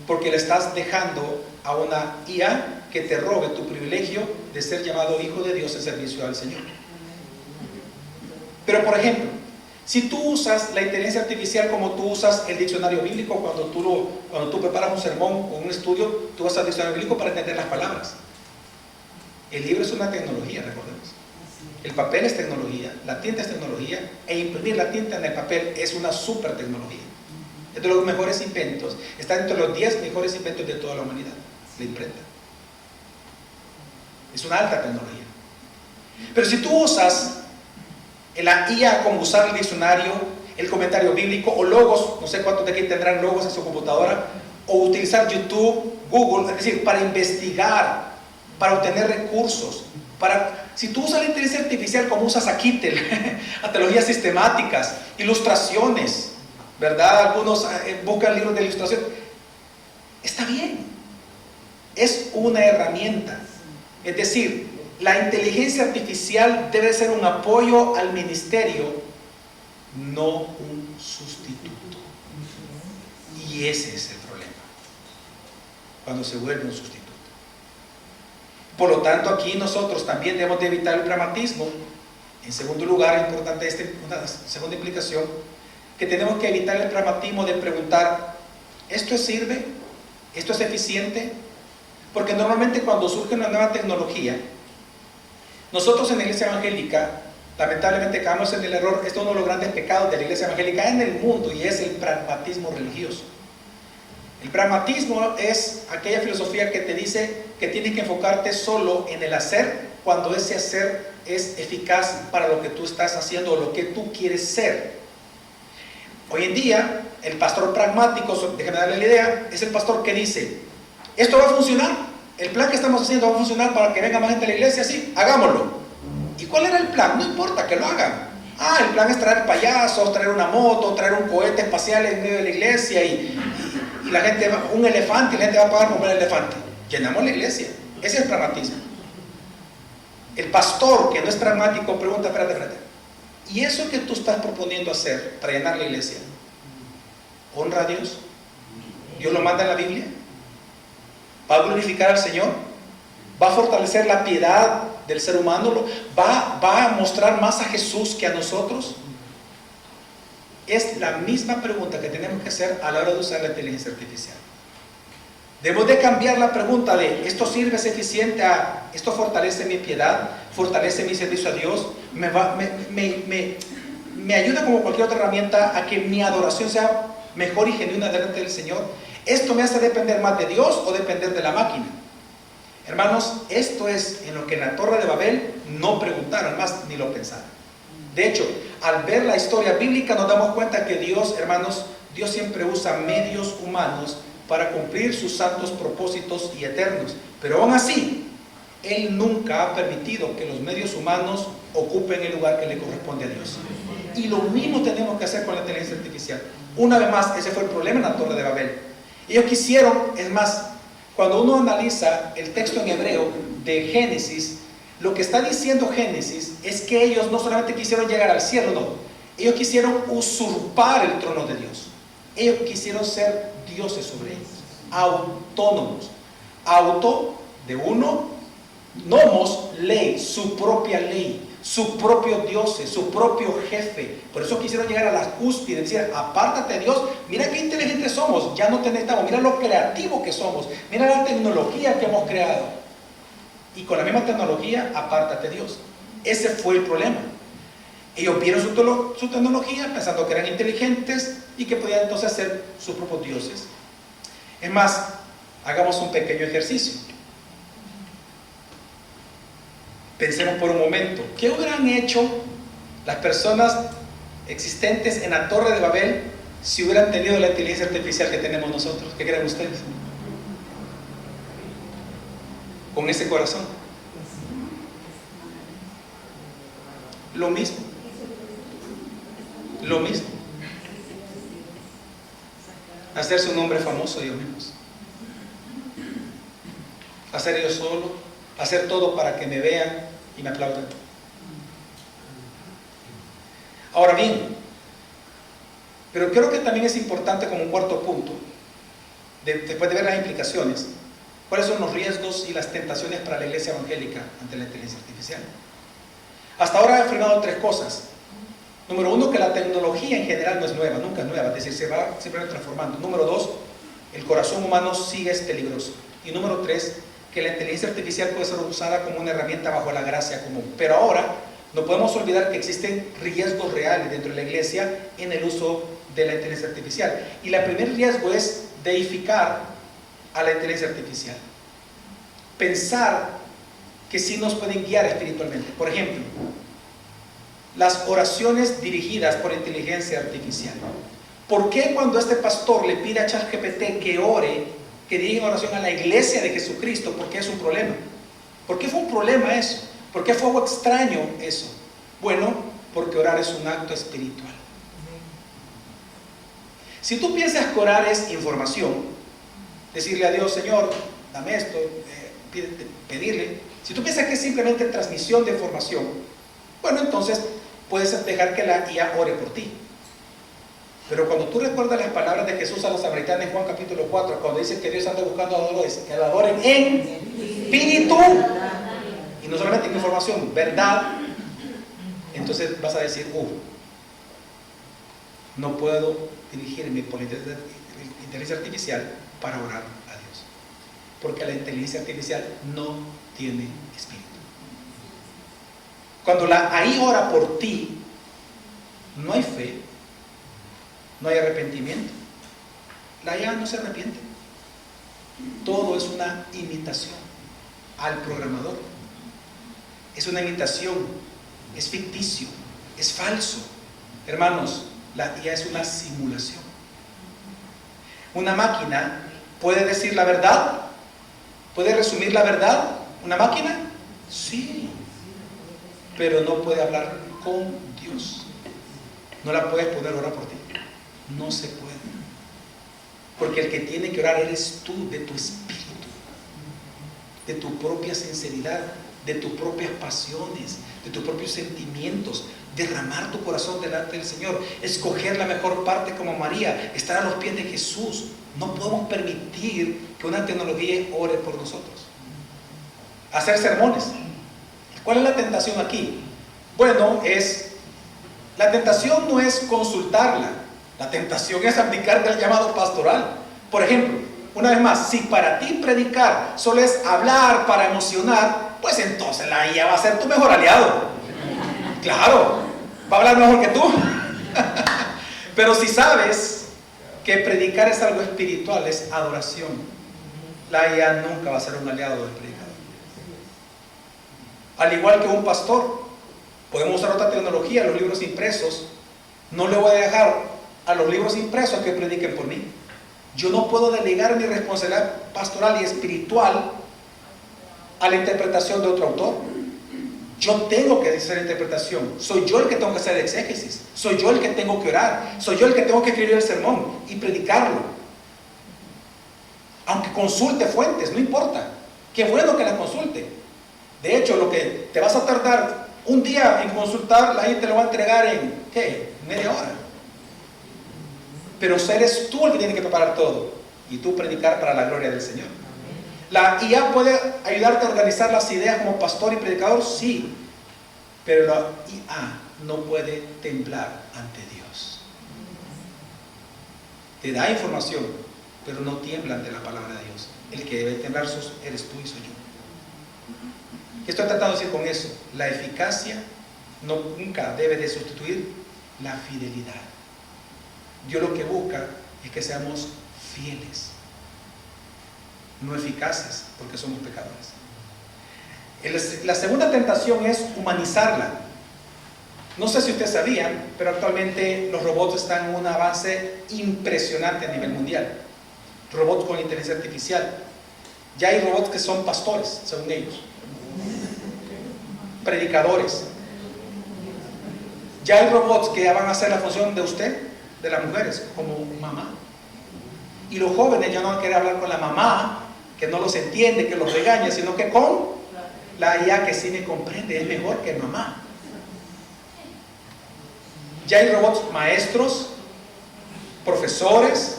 porque le estás dejando a una IA que te robe tu privilegio de ser llamado hijo de Dios en servicio al Señor. Pero por ejemplo, si tú usas la inteligencia artificial como tú usas el diccionario bíblico, cuando tú preparas un sermón o un estudio, tú vas al diccionario bíblico para entender las palabras. El libro es una tecnología, recordemos. El papel es tecnología, la tinta es tecnología, e imprimir la tinta en el papel es una super tecnología. Es de los mejores inventos, está entre los 10 mejores inventos de toda la humanidad, la imprenta. Es una alta tecnología. Pero si tú usas la IA como usar el diccionario, el comentario bíblico o logos, no sé cuántos de aquí tendrán logos en su computadora, o utilizar YouTube, Google, es decir, para investigar, para obtener recursos, si tú usas la inteligencia artificial como usas a Kittel, a teologías sistemáticas, ilustraciones, ¿verdad? Algunos buscan libros de ilustración, está bien, es una herramienta. Es decir, la inteligencia artificial debe ser un apoyo al ministerio, no un sustituto. Y ese es el problema, cuando se vuelve un sustituto. Por lo tanto, aquí nosotros también debemos de evitar el pragmatismo. En segundo lugar, importante una segunda implicación, que tenemos que evitar el pragmatismo de preguntar, ¿esto sirve? ¿Esto es eficiente? Porque normalmente cuando surge una nueva tecnología, nosotros en la iglesia evangélica, lamentablemente caemos en el error. Este es uno de los grandes pecados de la iglesia evangélica en el mundo, y es el pragmatismo religioso. El pragmatismo es aquella filosofía que te dice que tienes que enfocarte solo en el hacer, cuando ese hacer es eficaz para lo que tú estás haciendo o lo que tú quieres ser. Hoy en día, el pastor pragmático, déjame darle la idea, es el pastor que dice, esto va a funcionar, el plan que estamos haciendo va a funcionar para que venga más gente a la iglesia, sí, hagámoslo. ¿Y cuál era el plan? No importa, que lo hagan. El plan es traer payasos, traer una moto, traer un cohete espacial en medio de la iglesia y la gente va, un elefante, y la gente va a pagar por el elefante. Llenamos la iglesia. Ese es el pragmatismo. El pastor que no es pragmático pregunta, espérate, ¿y eso que tú estás proponiendo hacer para llenar la iglesia, honra a Dios? ¿Dios lo manda en la Biblia? ¿Va a glorificar al Señor? ¿Va a fortalecer la piedad del ser humano? ¿Va a mostrar más a Jesús que a nosotros? Es la misma pregunta que tenemos que hacer a la hora de usar la inteligencia artificial. Debemos de cambiar la pregunta de ¿esto sirve, es eficiente? A ¿esto fortalece mi piedad? ¿Fortalece mi servicio a Dios? ¿Me ayuda como cualquier otra herramienta a que mi adoración sea mejor y genuina delante del Señor? ¿Esto me hace depender más de Dios o depender de la máquina? Hermanos, esto es en lo que en la Torre de Babel no preguntaron más ni lo pensaron. De hecho, al ver la historia bíblica nos damos cuenta que Dios, hermanos, Dios siempre usa medios humanos para cumplir sus santos propósitos y eternos. Pero aún así, Él nunca ha permitido que los medios humanos ocupen el lugar que le corresponde a Dios. Y lo mismo tenemos que hacer con la inteligencia artificial. Una vez más, ese fue el problema en la Torre de Babel. Ellos quisieron, es más, cuando uno analiza el texto en hebreo de Génesis, lo que está diciendo Génesis es que ellos no solamente quisieron llegar al cielo, no. Ellos quisieron usurpar el trono de Dios. Ellos quisieron ser dioses sobre ellos, autónomos. Auto de uno, nomos, ley, su propia ley, su propio dioses, su propio jefe. Por eso quisieron llegar a la cúspide, decir, apártate Dios, mira qué inteligentes somos, ya no te necesitamos, mira lo creativo que somos, mira la tecnología que hemos creado. Y con la misma tecnología, apártate Dios. Ese fue el problema. Ellos vieron su tecnología pensando que eran inteligentes y que podían entonces ser sus propios dioses. Es más, hagamos un pequeño ejercicio. Pensemos por un momento, ¿qué hubieran hecho las personas existentes en la Torre de Babel si hubieran tenido la inteligencia artificial que tenemos nosotros? ¿Qué creen ustedes? Con ese corazón. Lo mismo. Lo mismo. Hacerse un hombre famoso ellos mismos. Hacer ellos solo. Hacer todo para que me vean y me aplaudan. Ahora bien, pero creo que también es importante como un cuarto punto, después de ver las implicaciones, cuáles son los riesgos y las tentaciones para la iglesia evangélica ante la inteligencia artificial. Hasta ahora he afirmado tres cosas. Número uno, que la tecnología en general no es nueva, nunca es nueva, es decir, se va siempre transformando. Número dos, el corazón humano sigue es peligroso. Y número tres, que la inteligencia artificial puede ser usada como una herramienta bajo la gracia común. Pero ahora no podemos olvidar que existen riesgos reales dentro de la iglesia en el uso de la inteligencia artificial. Y el primer riesgo es deificar a la inteligencia artificial. Pensar que sí nos pueden guiar espiritualmente. Por ejemplo, las oraciones dirigidas por inteligencia artificial. ¿Por qué cuando este pastor le pide a ChatGPT que ore, que dirija oración a la iglesia de Jesucristo? ¿Por qué es un problema? ¿Por qué fue un problema eso? ¿Por qué fue algo extraño eso? Bueno, porque orar es un acto espiritual. Si tú piensas que orar es información, decirle a Dios, Señor, dame esto, pedirle. Si tú piensas que es simplemente transmisión de información, bueno, entonces puedes dejar que la IA ore por ti. Pero cuando tú recuerdas las palabras de Jesús a los samaritanos en Juan capítulo 4, cuando dice que Dios anda buscando adoradores, que la adoren en espíritu, y no solamente en información, verdad, entonces vas a decir, no puedo dirigirme por la inteligencia artificial para orar a Dios, porque la inteligencia artificial no tiene espíritu. Cuando la AI ora por ti, no hay fe, no hay arrepentimiento. La IA no se arrepiente. Todo es una imitación al programador. Es una imitación, es ficticio, es falso. Hermanos, la IA es una simulación. Una máquina puede decir la verdad, puede resumir la verdad. ¿Una máquina? Sí, pero no puede hablar con Dios. No la puedes poner a orar por ti. No se puede. Porque el que tiene que orar eres tú, de tu espíritu, de tu propia sinceridad, de tus propias pasiones, de tus propios sentimientos, derramar tu corazón delante del Señor, escoger la mejor parte como María, estar a los pies de Jesús. No podemos permitir que una tecnología ore por nosotros. Hacer sermones. ¿Cuál es la tentación aquí? Bueno, la tentación no es consultarla. La tentación es abdicar del llamado pastoral. Por ejemplo, Una vez más, si para ti predicar solo es hablar para emocionar, pues entonces la IA va a ser tu mejor aliado. Claro, va a hablar mejor que tú. Pero si sabes que predicar es algo espiritual, es adoración, la IA nunca va a ser un aliado del predicador. Al igual que un pastor, podemos usar otra tecnología, los libros impresos. No le voy a dejar a los libros impresos que prediquen por mí. Yo no puedo delegar mi responsabilidad pastoral y espiritual a la interpretación de otro autor. Yo tengo que hacer interpretación. Soy yo el que tengo que hacer exégesis. Soy yo el que tengo que orar. Soy yo el que tengo que escribir el sermón y predicarlo. Aunque consulte fuentes, no importa. Qué bueno que la consulte. De hecho, lo que te vas a tardar un día en consultar, la gente te lo va a entregar en, ¿qué? Media hora. Pero eres tú el que tiene que preparar todo y tú predicar para la gloria del Señor. ¿La IA puede ayudarte a organizar las ideas como pastor y predicador? Sí, pero la IA no puede temblar ante Dios. Te da información, pero no tiembla ante la palabra de Dios. El que debe temblar eres tú y soy yo. ¿Qué estoy tratando de decir con eso? La eficacia nunca debe de sustituir la fidelidad. Dios lo que busca es que seamos fieles, no eficaces, porque somos pecadores. La segunda tentación es humanizarla. No sé si ustedes sabían, pero actualmente los robots están en un avance impresionante a nivel mundial. Robots con inteligencia artificial. Ya hay robots que son pastores, según ellos. Predicadores. Ya hay robots que van a hacer la función de usted, de las mujeres, como mamá. Y los jóvenes ya no van a querer hablar con la mamá, que no los entiende, que los regaña, sino que con la IA que sí me comprende, es mejor que mamá. Ya hay robots maestros, profesores.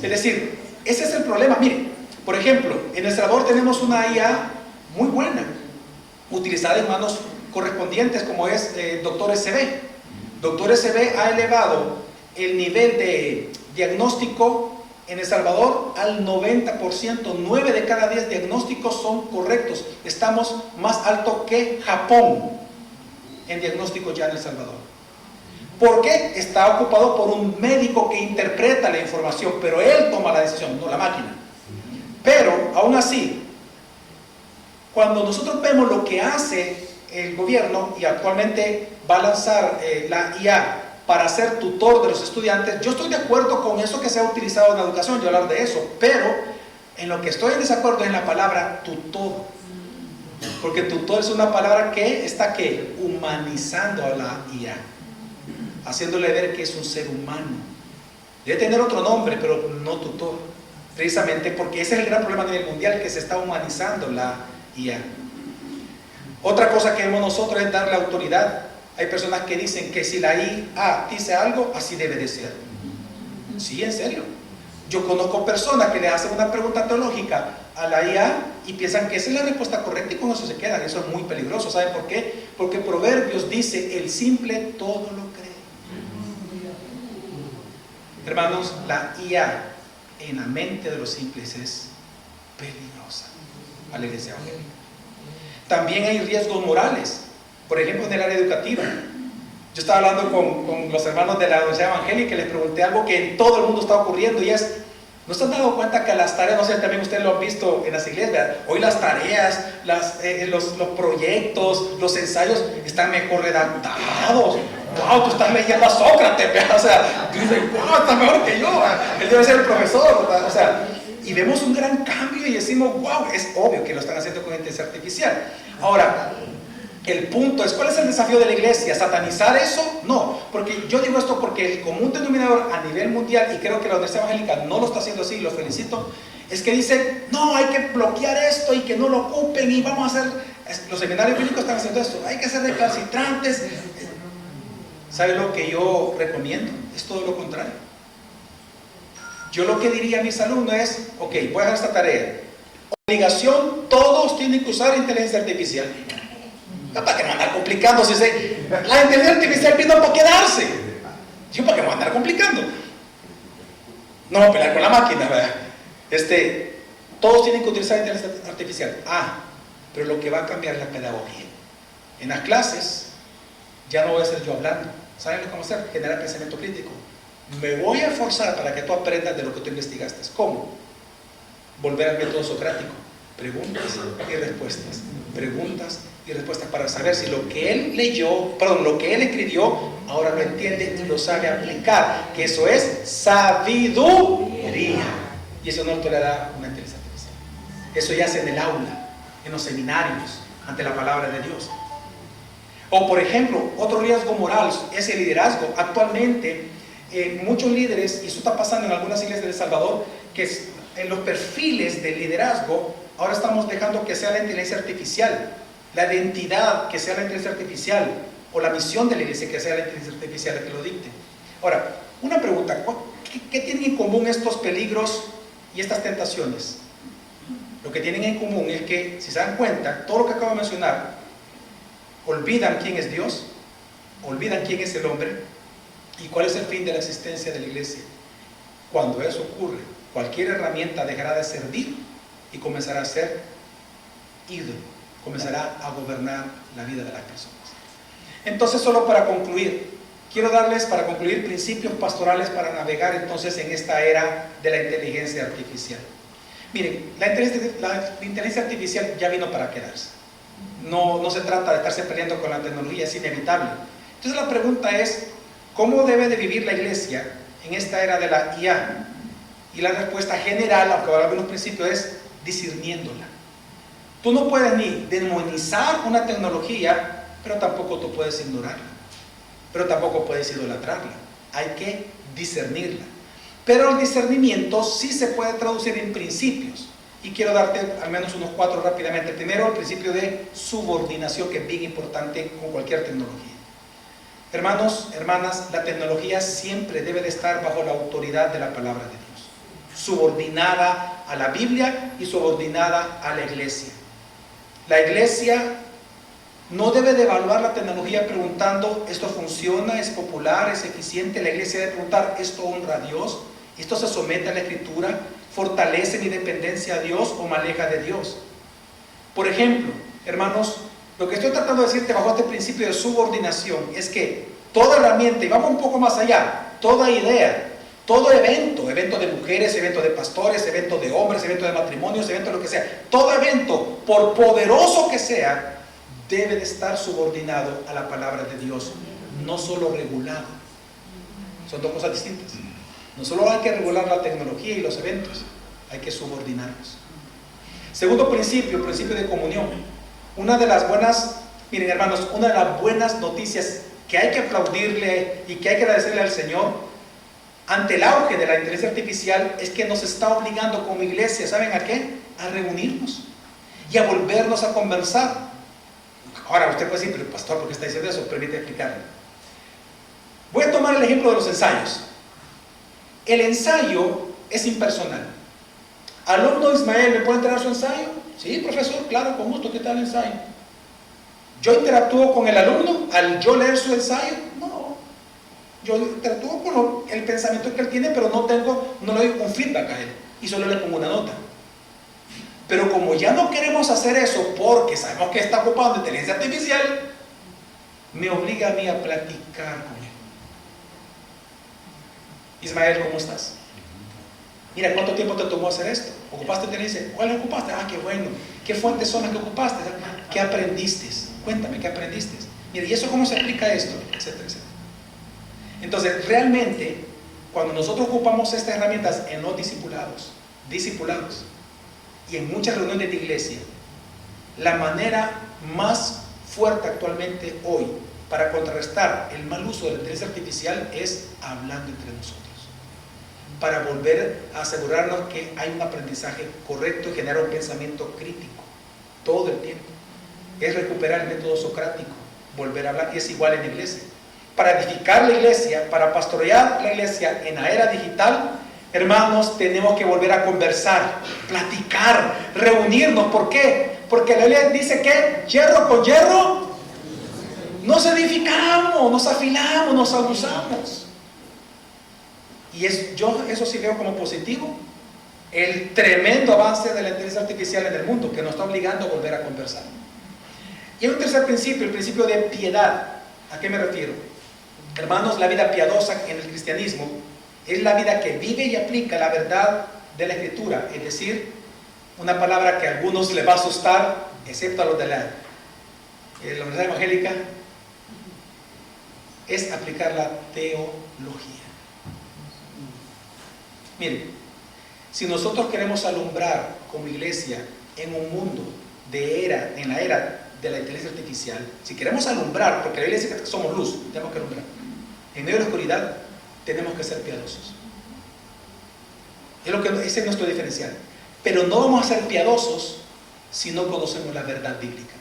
Es decir, ese es el problema. Miren, por ejemplo, en El Salvador tenemos una IA muy buena, utilizada en manos correspondientes, como es Doctor SB. Doctor SB ha elevado el nivel de diagnóstico en El Salvador al 90%. 9 de cada 10 diagnósticos son correctos. Estamos más alto que Japón en diagnóstico ya en El Salvador. ¿Por qué? Está ocupado por un médico que interpreta la información, pero él toma la decisión, no la máquina. Pero, aún así, cuando nosotros vemos lo que hace el gobierno, y actualmente va a lanzar la IA para ser tutor de los estudiantes, yo estoy de acuerdo con eso que se ha utilizado en la educación, yo hablar de eso, pero en lo que estoy en desacuerdo es en la palabra tutor, porque tutor es una palabra que está humanizando a la IA, haciéndole ver que es un ser humano. Debe tener otro nombre, pero no tutor, precisamente porque ese es el gran problema a nivel mundial, que se está humanizando la IA. Otra cosa que vemos nosotros es darle autoridad. Hay personas que dicen que si la IA dice algo, así debe de ser. Sí, en serio. Yo conozco personas que le hacen una pregunta teológica a la IA y piensan que esa es la respuesta correcta y con eso se quedan. Eso es muy peligroso. ¿Saben por qué? Porque Proverbios dice, el simple todo lo cree. Hermanos, la IA en la mente de los simples es peligrosa a la iglesia evangélica. También hay riesgos morales, por ejemplo en el área educativa. Yo estaba hablando con los hermanos de la Universidad Evangélica y les pregunté algo que en todo el mundo está ocurriendo, y es, ¿no se han dado cuenta que las tareas, no sé, también ustedes lo han visto en las iglesias, ¿verdad? Hoy las tareas, los proyectos, los ensayos están mejor redactados? ¡Wow! Tú estás leyendo a Sócrates, ¿verdad? O sea, tú dices, ¡wow! Está mejor que yo, ¿verdad? Él debe ser el profesor, ¿verdad? O sea, y vemos un gran cambio y decimos, wow, es obvio que lo están haciendo con inteligencia artificial. Ahora, el punto es, ¿cuál es el desafío de la iglesia? ¿Satanizar eso? No, porque yo digo esto porque el común denominador a nivel mundial, y creo que la Universidad Evangélica no lo está haciendo así, y lo felicito, es que dicen, no, hay que bloquear esto y que no lo ocupen y vamos a hacer, los seminarios bíblicos están haciendo esto, hay que ser recalcitrantes. ¿Sabe lo que yo recomiendo? Es todo lo contrario. Yo lo que diría a mis alumnos es, ok, voy a hacer esta tarea. Obligación, todos tienen que usar inteligencia artificial. ¿Para qué no andar complicando? Si la inteligencia artificial vino para quedarse. Yo, ¿para qué no andar complicando? No, pelear con la máquina, ¿verdad? Todos tienen que utilizar inteligencia artificial. Pero lo que va a cambiar es la pedagogía. En las clases, ya no voy a ser yo hablando. ¿Saben cómo hacer? Generar pensamiento crítico. Me voy a esforzar para que tú aprendas de lo que tú investigaste. ¿Cómo? Volver al método socrático. Preguntas y respuestas. Preguntas y respuestas para saber si lo que él lo que él escribió, ahora lo entiende y lo sabe aplicar. Que eso es sabiduría. Y eso no te lo da una inteligencia artificial. Eso ya hace en el aula, en los seminarios, ante la palabra de Dios. O por ejemplo, otro riesgo moral es el liderazgo. Actualmente, muchos líderes, y eso está pasando en algunas iglesias de El Salvador, que en los perfiles del liderazgo, ahora estamos dejando que sea la inteligencia artificial, la identidad que sea la inteligencia artificial, o la misión de la iglesia que sea la inteligencia artificial la que lo dicte. Ahora, una pregunta, ¿qué tienen en común estos peligros y estas tentaciones? Lo que tienen en común es que, si se dan cuenta, todo lo que acabo de mencionar, olvidan quién es Dios, olvidan quién es el hombre y cuál es el fin de la existencia de la iglesia. Cuando eso ocurre, cualquier herramienta dejará de servir y comenzará a ser ídolo, comenzará a gobernar la vida de las personas. Entonces, solo para concluir, quiero darles para concluir principios pastorales para navegar entonces en esta era de la inteligencia artificial. Miren, la inteligencia artificial ya vino para quedarse. No se trata de estarse peleando con la tecnología, es inevitable. Entonces la pregunta es, ¿cómo debe de vivir la iglesia en esta era de la IA? Y la respuesta general, aunque va a haber algunos principios, es discerniéndola. Tú no puedes ni demonizar una tecnología, pero tampoco tú puedes ignorarla, pero tampoco puedes idolatrarla. Hay que discernirla. Pero el discernimiento sí se puede traducir en principios. Y quiero darte al menos unos 4 rápidamente. Primero, el principio de subordinación, que es bien importante con cualquier tecnología. Hermanos, hermanas, la tecnología siempre debe de estar bajo la autoridad de la palabra de Dios, subordinada a la Biblia y subordinada a la iglesia. La iglesia no debe de evaluar la tecnología preguntando, ¿esto funciona? ¿Es popular? ¿Es eficiente? La iglesia debe preguntar, ¿esto honra a Dios? ¿Esto se somete a la Escritura? ¿Fortalece mi dependencia a Dios o me aleja de Dios? Por ejemplo, hermanos, lo que estoy tratando de decirte bajo este principio de subordinación es que toda herramienta, y vamos un poco más allá, toda idea, todo evento de mujeres, evento de pastores, evento de hombres, evento de matrimonios, evento de lo que sea, todo evento, por poderoso que sea, debe de estar subordinado a la palabra de Dios, no solo regulado. Son dos cosas distintas. No solo hay que regular la tecnología y los eventos, hay que subordinarlos. Segundo principio, principio de comunión. Una de las buenas, miren hermanos, una de las buenas noticias que hay que aplaudirle y que hay que agradecerle al Señor ante el auge de la inteligencia artificial es que nos está obligando como iglesia, ¿saben a qué? A reunirnos y a volvernos a conversar. Ahora usted puede decir, pero pastor, ¿por qué está diciendo eso? Permítame explicarle. Voy a tomar el ejemplo de los ensayos. El ensayo es impersonal. ¿Alumno Ismael me puede entregar su ensayo? Sí, profesor, claro, con gusto. ¿Qué tal el ensayo? ¿Yo interactúo con el alumno al yo leer su ensayo? No. Yo interactúo con el pensamiento que él tiene, pero no le doy un feedback a él y solo le pongo una nota. Pero como ya no queremos hacer eso porque sabemos que está ocupado de inteligencia artificial, me obliga a mí a platicar con él. Ismael, ¿cómo estás? Mira, ¿cuánto tiempo te tomó hacer esto? ¿Ocupaste inteligencia? ¿Cuál ocupaste? Qué bueno. ¿Qué fuentes son las que ocupaste? ¿Qué aprendiste? Cuéntame, ¿qué aprendiste? Mira, ¿y eso cómo se aplica esto? Etcétera, etcétera. Entonces, realmente, cuando nosotros ocupamos estas herramientas en los discipulados, y en muchas reuniones de iglesia, la manera más fuerte actualmente hoy para contrarrestar el mal uso de la inteligencia artificial es hablando entre nosotros, para volver a asegurarnos que hay un aprendizaje correcto y generar un pensamiento crítico todo el tiempo. Es recuperar el método socrático, volver a hablar, y es igual en la iglesia. Para edificar la iglesia, para pastorear la iglesia en la era digital, hermanos, tenemos que volver a conversar, platicar, reunirnos. ¿Por qué? Porque la ley dice que hierro con hierro nos edificamos, nos afilamos, nos abusamos. Y yo eso sí veo como positivo, el tremendo avance de la inteligencia artificial en el mundo, que nos está obligando a volver a conversar. Y hay un tercer principio, el principio de piedad. ¿A qué me refiero? Hermanos, la vida piadosa en el cristianismo es la vida que vive y aplica la verdad de la Escritura, es decir, una palabra que a algunos les va a asustar, excepto a los de la Universidad Evangélica, es aplicar la teología. Miren, si nosotros queremos alumbrar como iglesia en un mundo en la era de la inteligencia artificial, si queremos alumbrar, porque la iglesia dice que somos luz, tenemos que alumbrar. En medio de la oscuridad tenemos que ser piadosos. Ese es nuestro diferencial. Pero no vamos a ser piadosos si no conocemos la verdad bíblica.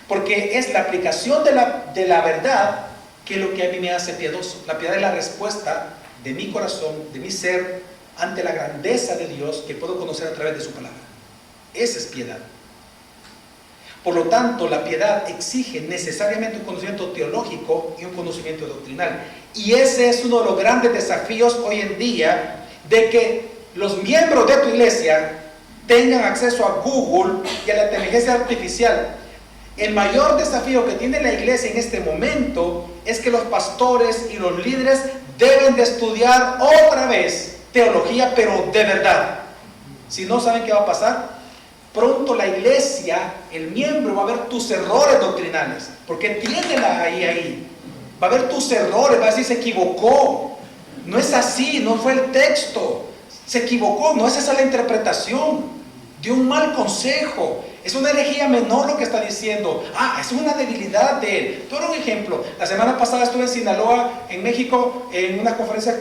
Porque es la aplicación de la verdad que es lo que a mí me hace piadoso. La piedad es la respuesta de mi corazón, de mi ser, ante la grandeza de Dios que puedo conocer a través de su palabra. Esa es piedad. Por lo tanto, la piedad exige necesariamente un conocimiento teológico y un conocimiento doctrinal. Y ese es uno de los grandes desafíos hoy en día, de que los miembros de tu iglesia tengan acceso a Google y a la inteligencia artificial. El mayor desafío que tiene la iglesia en este momento es que los pastores y los líderes deben de estudiar otra vez teología, pero de verdad. Si no, ¿saben qué va a pasar? Pronto la iglesia, el miembro, va a ver tus errores doctrinales, porque tiéndela ahí. Va a ver tus errores, va a decir, se equivocó. No es así, no fue el texto. Se equivocó, no es esa la interpretación. Dio un mal consejo. Es una herejía menor lo que está diciendo. Es una debilidad de él. Te doy un ejemplo. La semana pasada estuve en Sinaloa, en México, en una conferencia,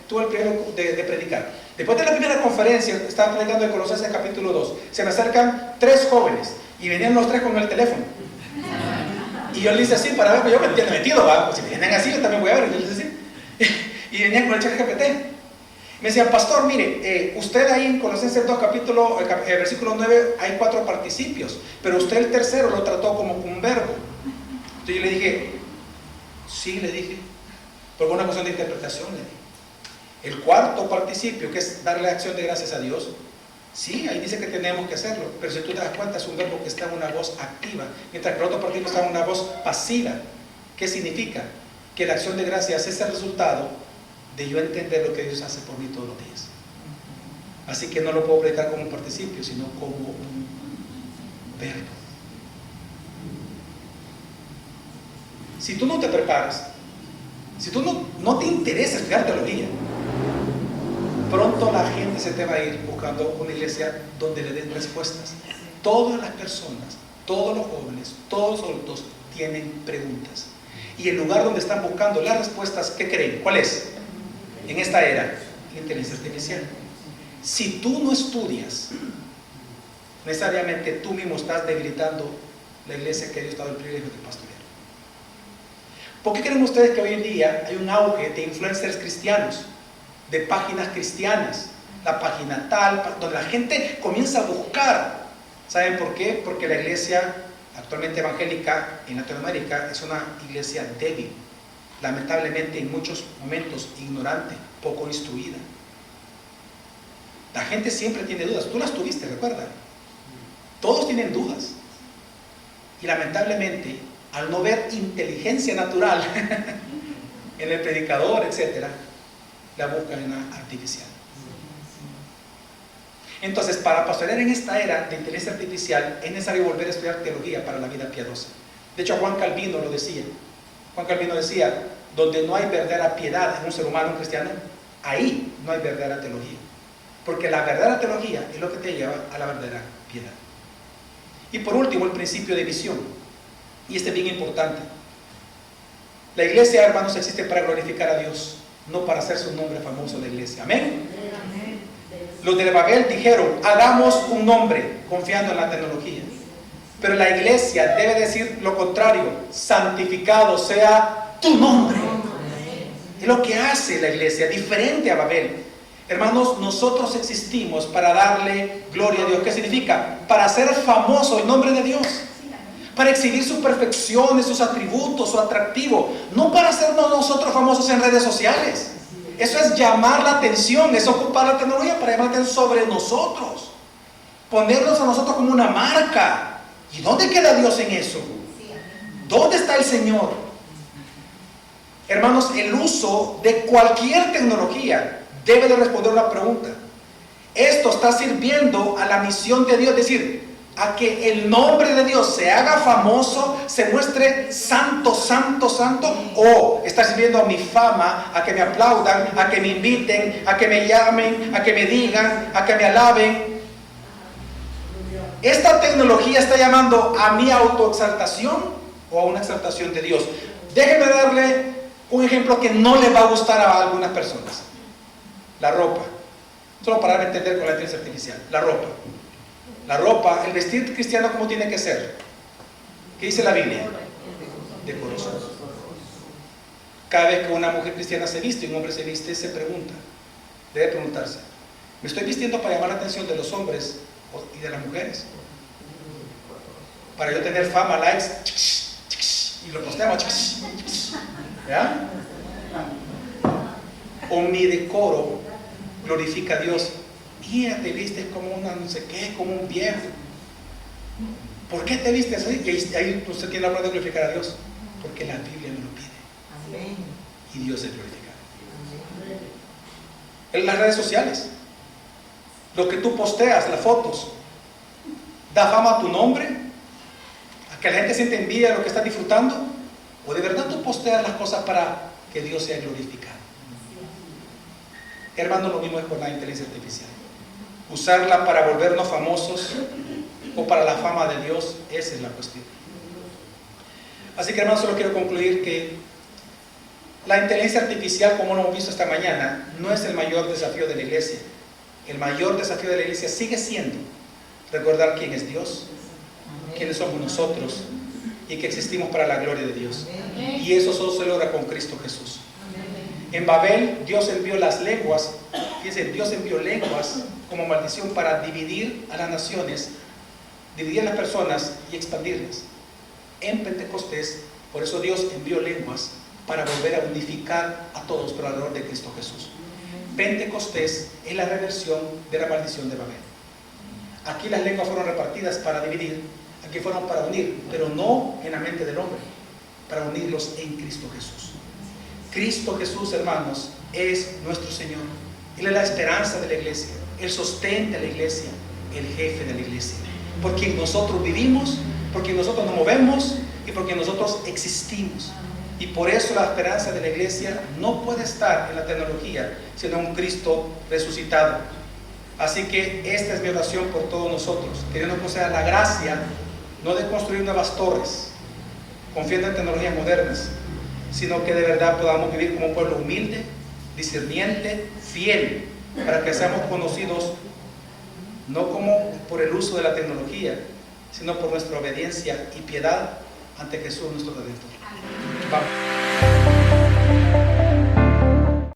tuve el privilegio de predicar. Después de la primera conferencia, estaba predicando de Colosenses capítulo 2. Se me acercan 3 jóvenes y venían los 3 con el teléfono. Y yo les hice así para ver, pues yo me entiendo metido, ¿va? Pues si vienen así, yo también voy a ver. Y, les hice así. Y venían con el ChatGPT. Me decían, pastor, mire, usted ahí en Colosenses 2, versículo 9, hay 4 participios, pero usted el tercero lo trató como un verbo. Entonces yo le dije, sí, le dije, por una cuestión de interpretación, le dije. El cuarto participio, que es darle acción de gracias a Dios, sí, ahí dice que tenemos que hacerlo, pero si tú te das cuenta es un verbo que está en una voz activa, mientras que el otro participio está en una voz pasiva. ¿Qué significa? Que la acción de gracias es el resultado de yo entender lo que Dios hace por mí todos los días. Así que no lo puedo predicar como un participio, sino como un verbo. Si tú no te preparas, si tú no te interesa estudiar teología, pronto la gente se te va a ir buscando una iglesia donde le den respuestas. Todas las personas, todos los jóvenes, todos los adultos tienen preguntas. Y el lugar donde están buscando las respuestas, ¿qué creen? ¿Cuál es? En esta era, la inteligencia artificial. Si tú no estudias, necesariamente tú mismo estás debilitando la iglesia que Dios te ha dado el privilegio de pastorear. ¿Por qué creen ustedes que hoy en día hay un auge de influencers cristianos, de páginas cristianas, la página tal, donde la gente comienza a buscar? ¿Saben por qué? Porque la iglesia actualmente evangélica en Latinoamérica es una iglesia débil, lamentablemente en muchos momentos ignorante, poco instruida. La gente siempre tiene dudas. Tú las tuviste, recuerda. Todos tienen dudas. Y lamentablemente, al no ver inteligencia natural en el predicador, etc., la buscan en la artificial. Entonces, para pastorear en esta era de inteligencia artificial, es necesario volver a estudiar teología para la vida piadosa. De hecho, Juan Calvino lo decía. Juan Calvino decía, donde no hay verdadera piedad en un ser humano, un cristiano, ahí no hay verdadera teología. Porque la verdadera teología es lo que te lleva a la verdadera piedad. Y por último, el principio de visión. Y este es bien importante. La iglesia, hermanos, existe para glorificar a Dios, no para hacerse un nombre famoso de la iglesia. Amén. Los de Babel dijeron, hagamos un nombre, confiando en la tecnología. Pero la iglesia debe decir lo contrario, santificado sea tu nombre. Es lo que hace la iglesia, diferente a Babel. Hermanos, nosotros existimos para darle gloria a Dios. ¿Qué significa? Para hacer famoso el nombre de Dios. para exhibir sus perfecciones, sus atributos, su atractivo, no para hacernos nosotros famosos en redes sociales. Eso es llamar la atención, es ocupar la tecnología para llamar la atención sobre nosotros, ponernos a nosotros como una marca. ¿Y dónde queda Dios en eso? ¿Dónde está el Señor? Hermanos, el uso de cualquier tecnología debe de responder una pregunta. Esto está sirviendo a la misión de Dios, es decir, a que el nombre de Dios se haga famoso, se muestre santo, santo, santo, o está sirviendo a mi fama, a que me aplaudan, a que me inviten, a que me llamen, a que me digan, a que me alaben. ¿Esta tecnología está llamando a mi autoexaltación o a una exaltación de Dios? Déjenme darle un ejemplo que no le va a gustar a algunas personas. La ropa. Solo para entender con la inteligencia artificial. La ropa. La ropa, el vestir cristiano, ¿cómo tiene que ser? ¿Qué dice la Biblia? Decoroso. Cada vez que una mujer cristiana se viste y un hombre se viste, se pregunta, debe preguntarse, ¿me estoy vistiendo para llamar la atención de los hombres y de las mujeres? Para yo tener fama, likes, y lo posteamos, ¿ya? O mi decoro glorifica a Dios. Mira, te vistes como una no sé qué, como un viejo. ¿Por qué te vistes así? Y ahí usted tiene la prueba de glorificar a Dios. Porque la Biblia me lo pide. Amén. Y Dios es glorificado. Amén. En las redes sociales, lo que tú posteas, las fotos, da fama a tu nombre, a que la gente siente envidia de lo que estás disfrutando, o de verdad tú posteas las cosas para que Dios sea glorificado. Hermano, lo mismo es con la inteligencia artificial. Usarla para volvernos famosos o para la fama de Dios, esa es la cuestión. Así que, hermano, solo quiero concluir que la inteligencia artificial, como lo hemos visto esta mañana, no es el mayor desafío de la iglesia. El mayor desafío de la iglesia sigue siendo recordar quién es Dios, quiénes somos nosotros y que existimos para la gloria de Dios. Y eso solo se logra con Cristo Jesús. En Babel, Dios envió las lenguas, fíjense, Dios envió lenguas como maldición para dividir a las naciones, dividir a las personas y expandirlas. En Pentecostés, por eso Dios envió lenguas para volver a unificar a todos por alrededor de Cristo Jesús. Pentecostés es la reversión de la maldición de Babel. Aquí las lenguas fueron repartidas para dividir, aquí fueron para unir, pero no en la mente del hombre, para unirlos en Cristo Jesús. Cristo Jesús, hermanos, es nuestro Señor. Él es la esperanza de la iglesia, el sostén de la iglesia, el jefe de la iglesia. Por quien nosotros vivimos, por quien nosotros nos movemos y por quien nosotros existimos. Y por eso la esperanza de la iglesia no puede estar en la tecnología, sino en un Cristo resucitado. Así que esta es mi oración por todos nosotros, que Dios nos conceda la gracia, no de construir nuevas torres, confiando en tecnologías modernas, sino que de verdad podamos vivir como un pueblo humilde, discerniente, fiel, para que seamos conocidos no como por el uso de la tecnología, sino por nuestra obediencia y piedad ante Jesús nuestro Redentor. Vamos.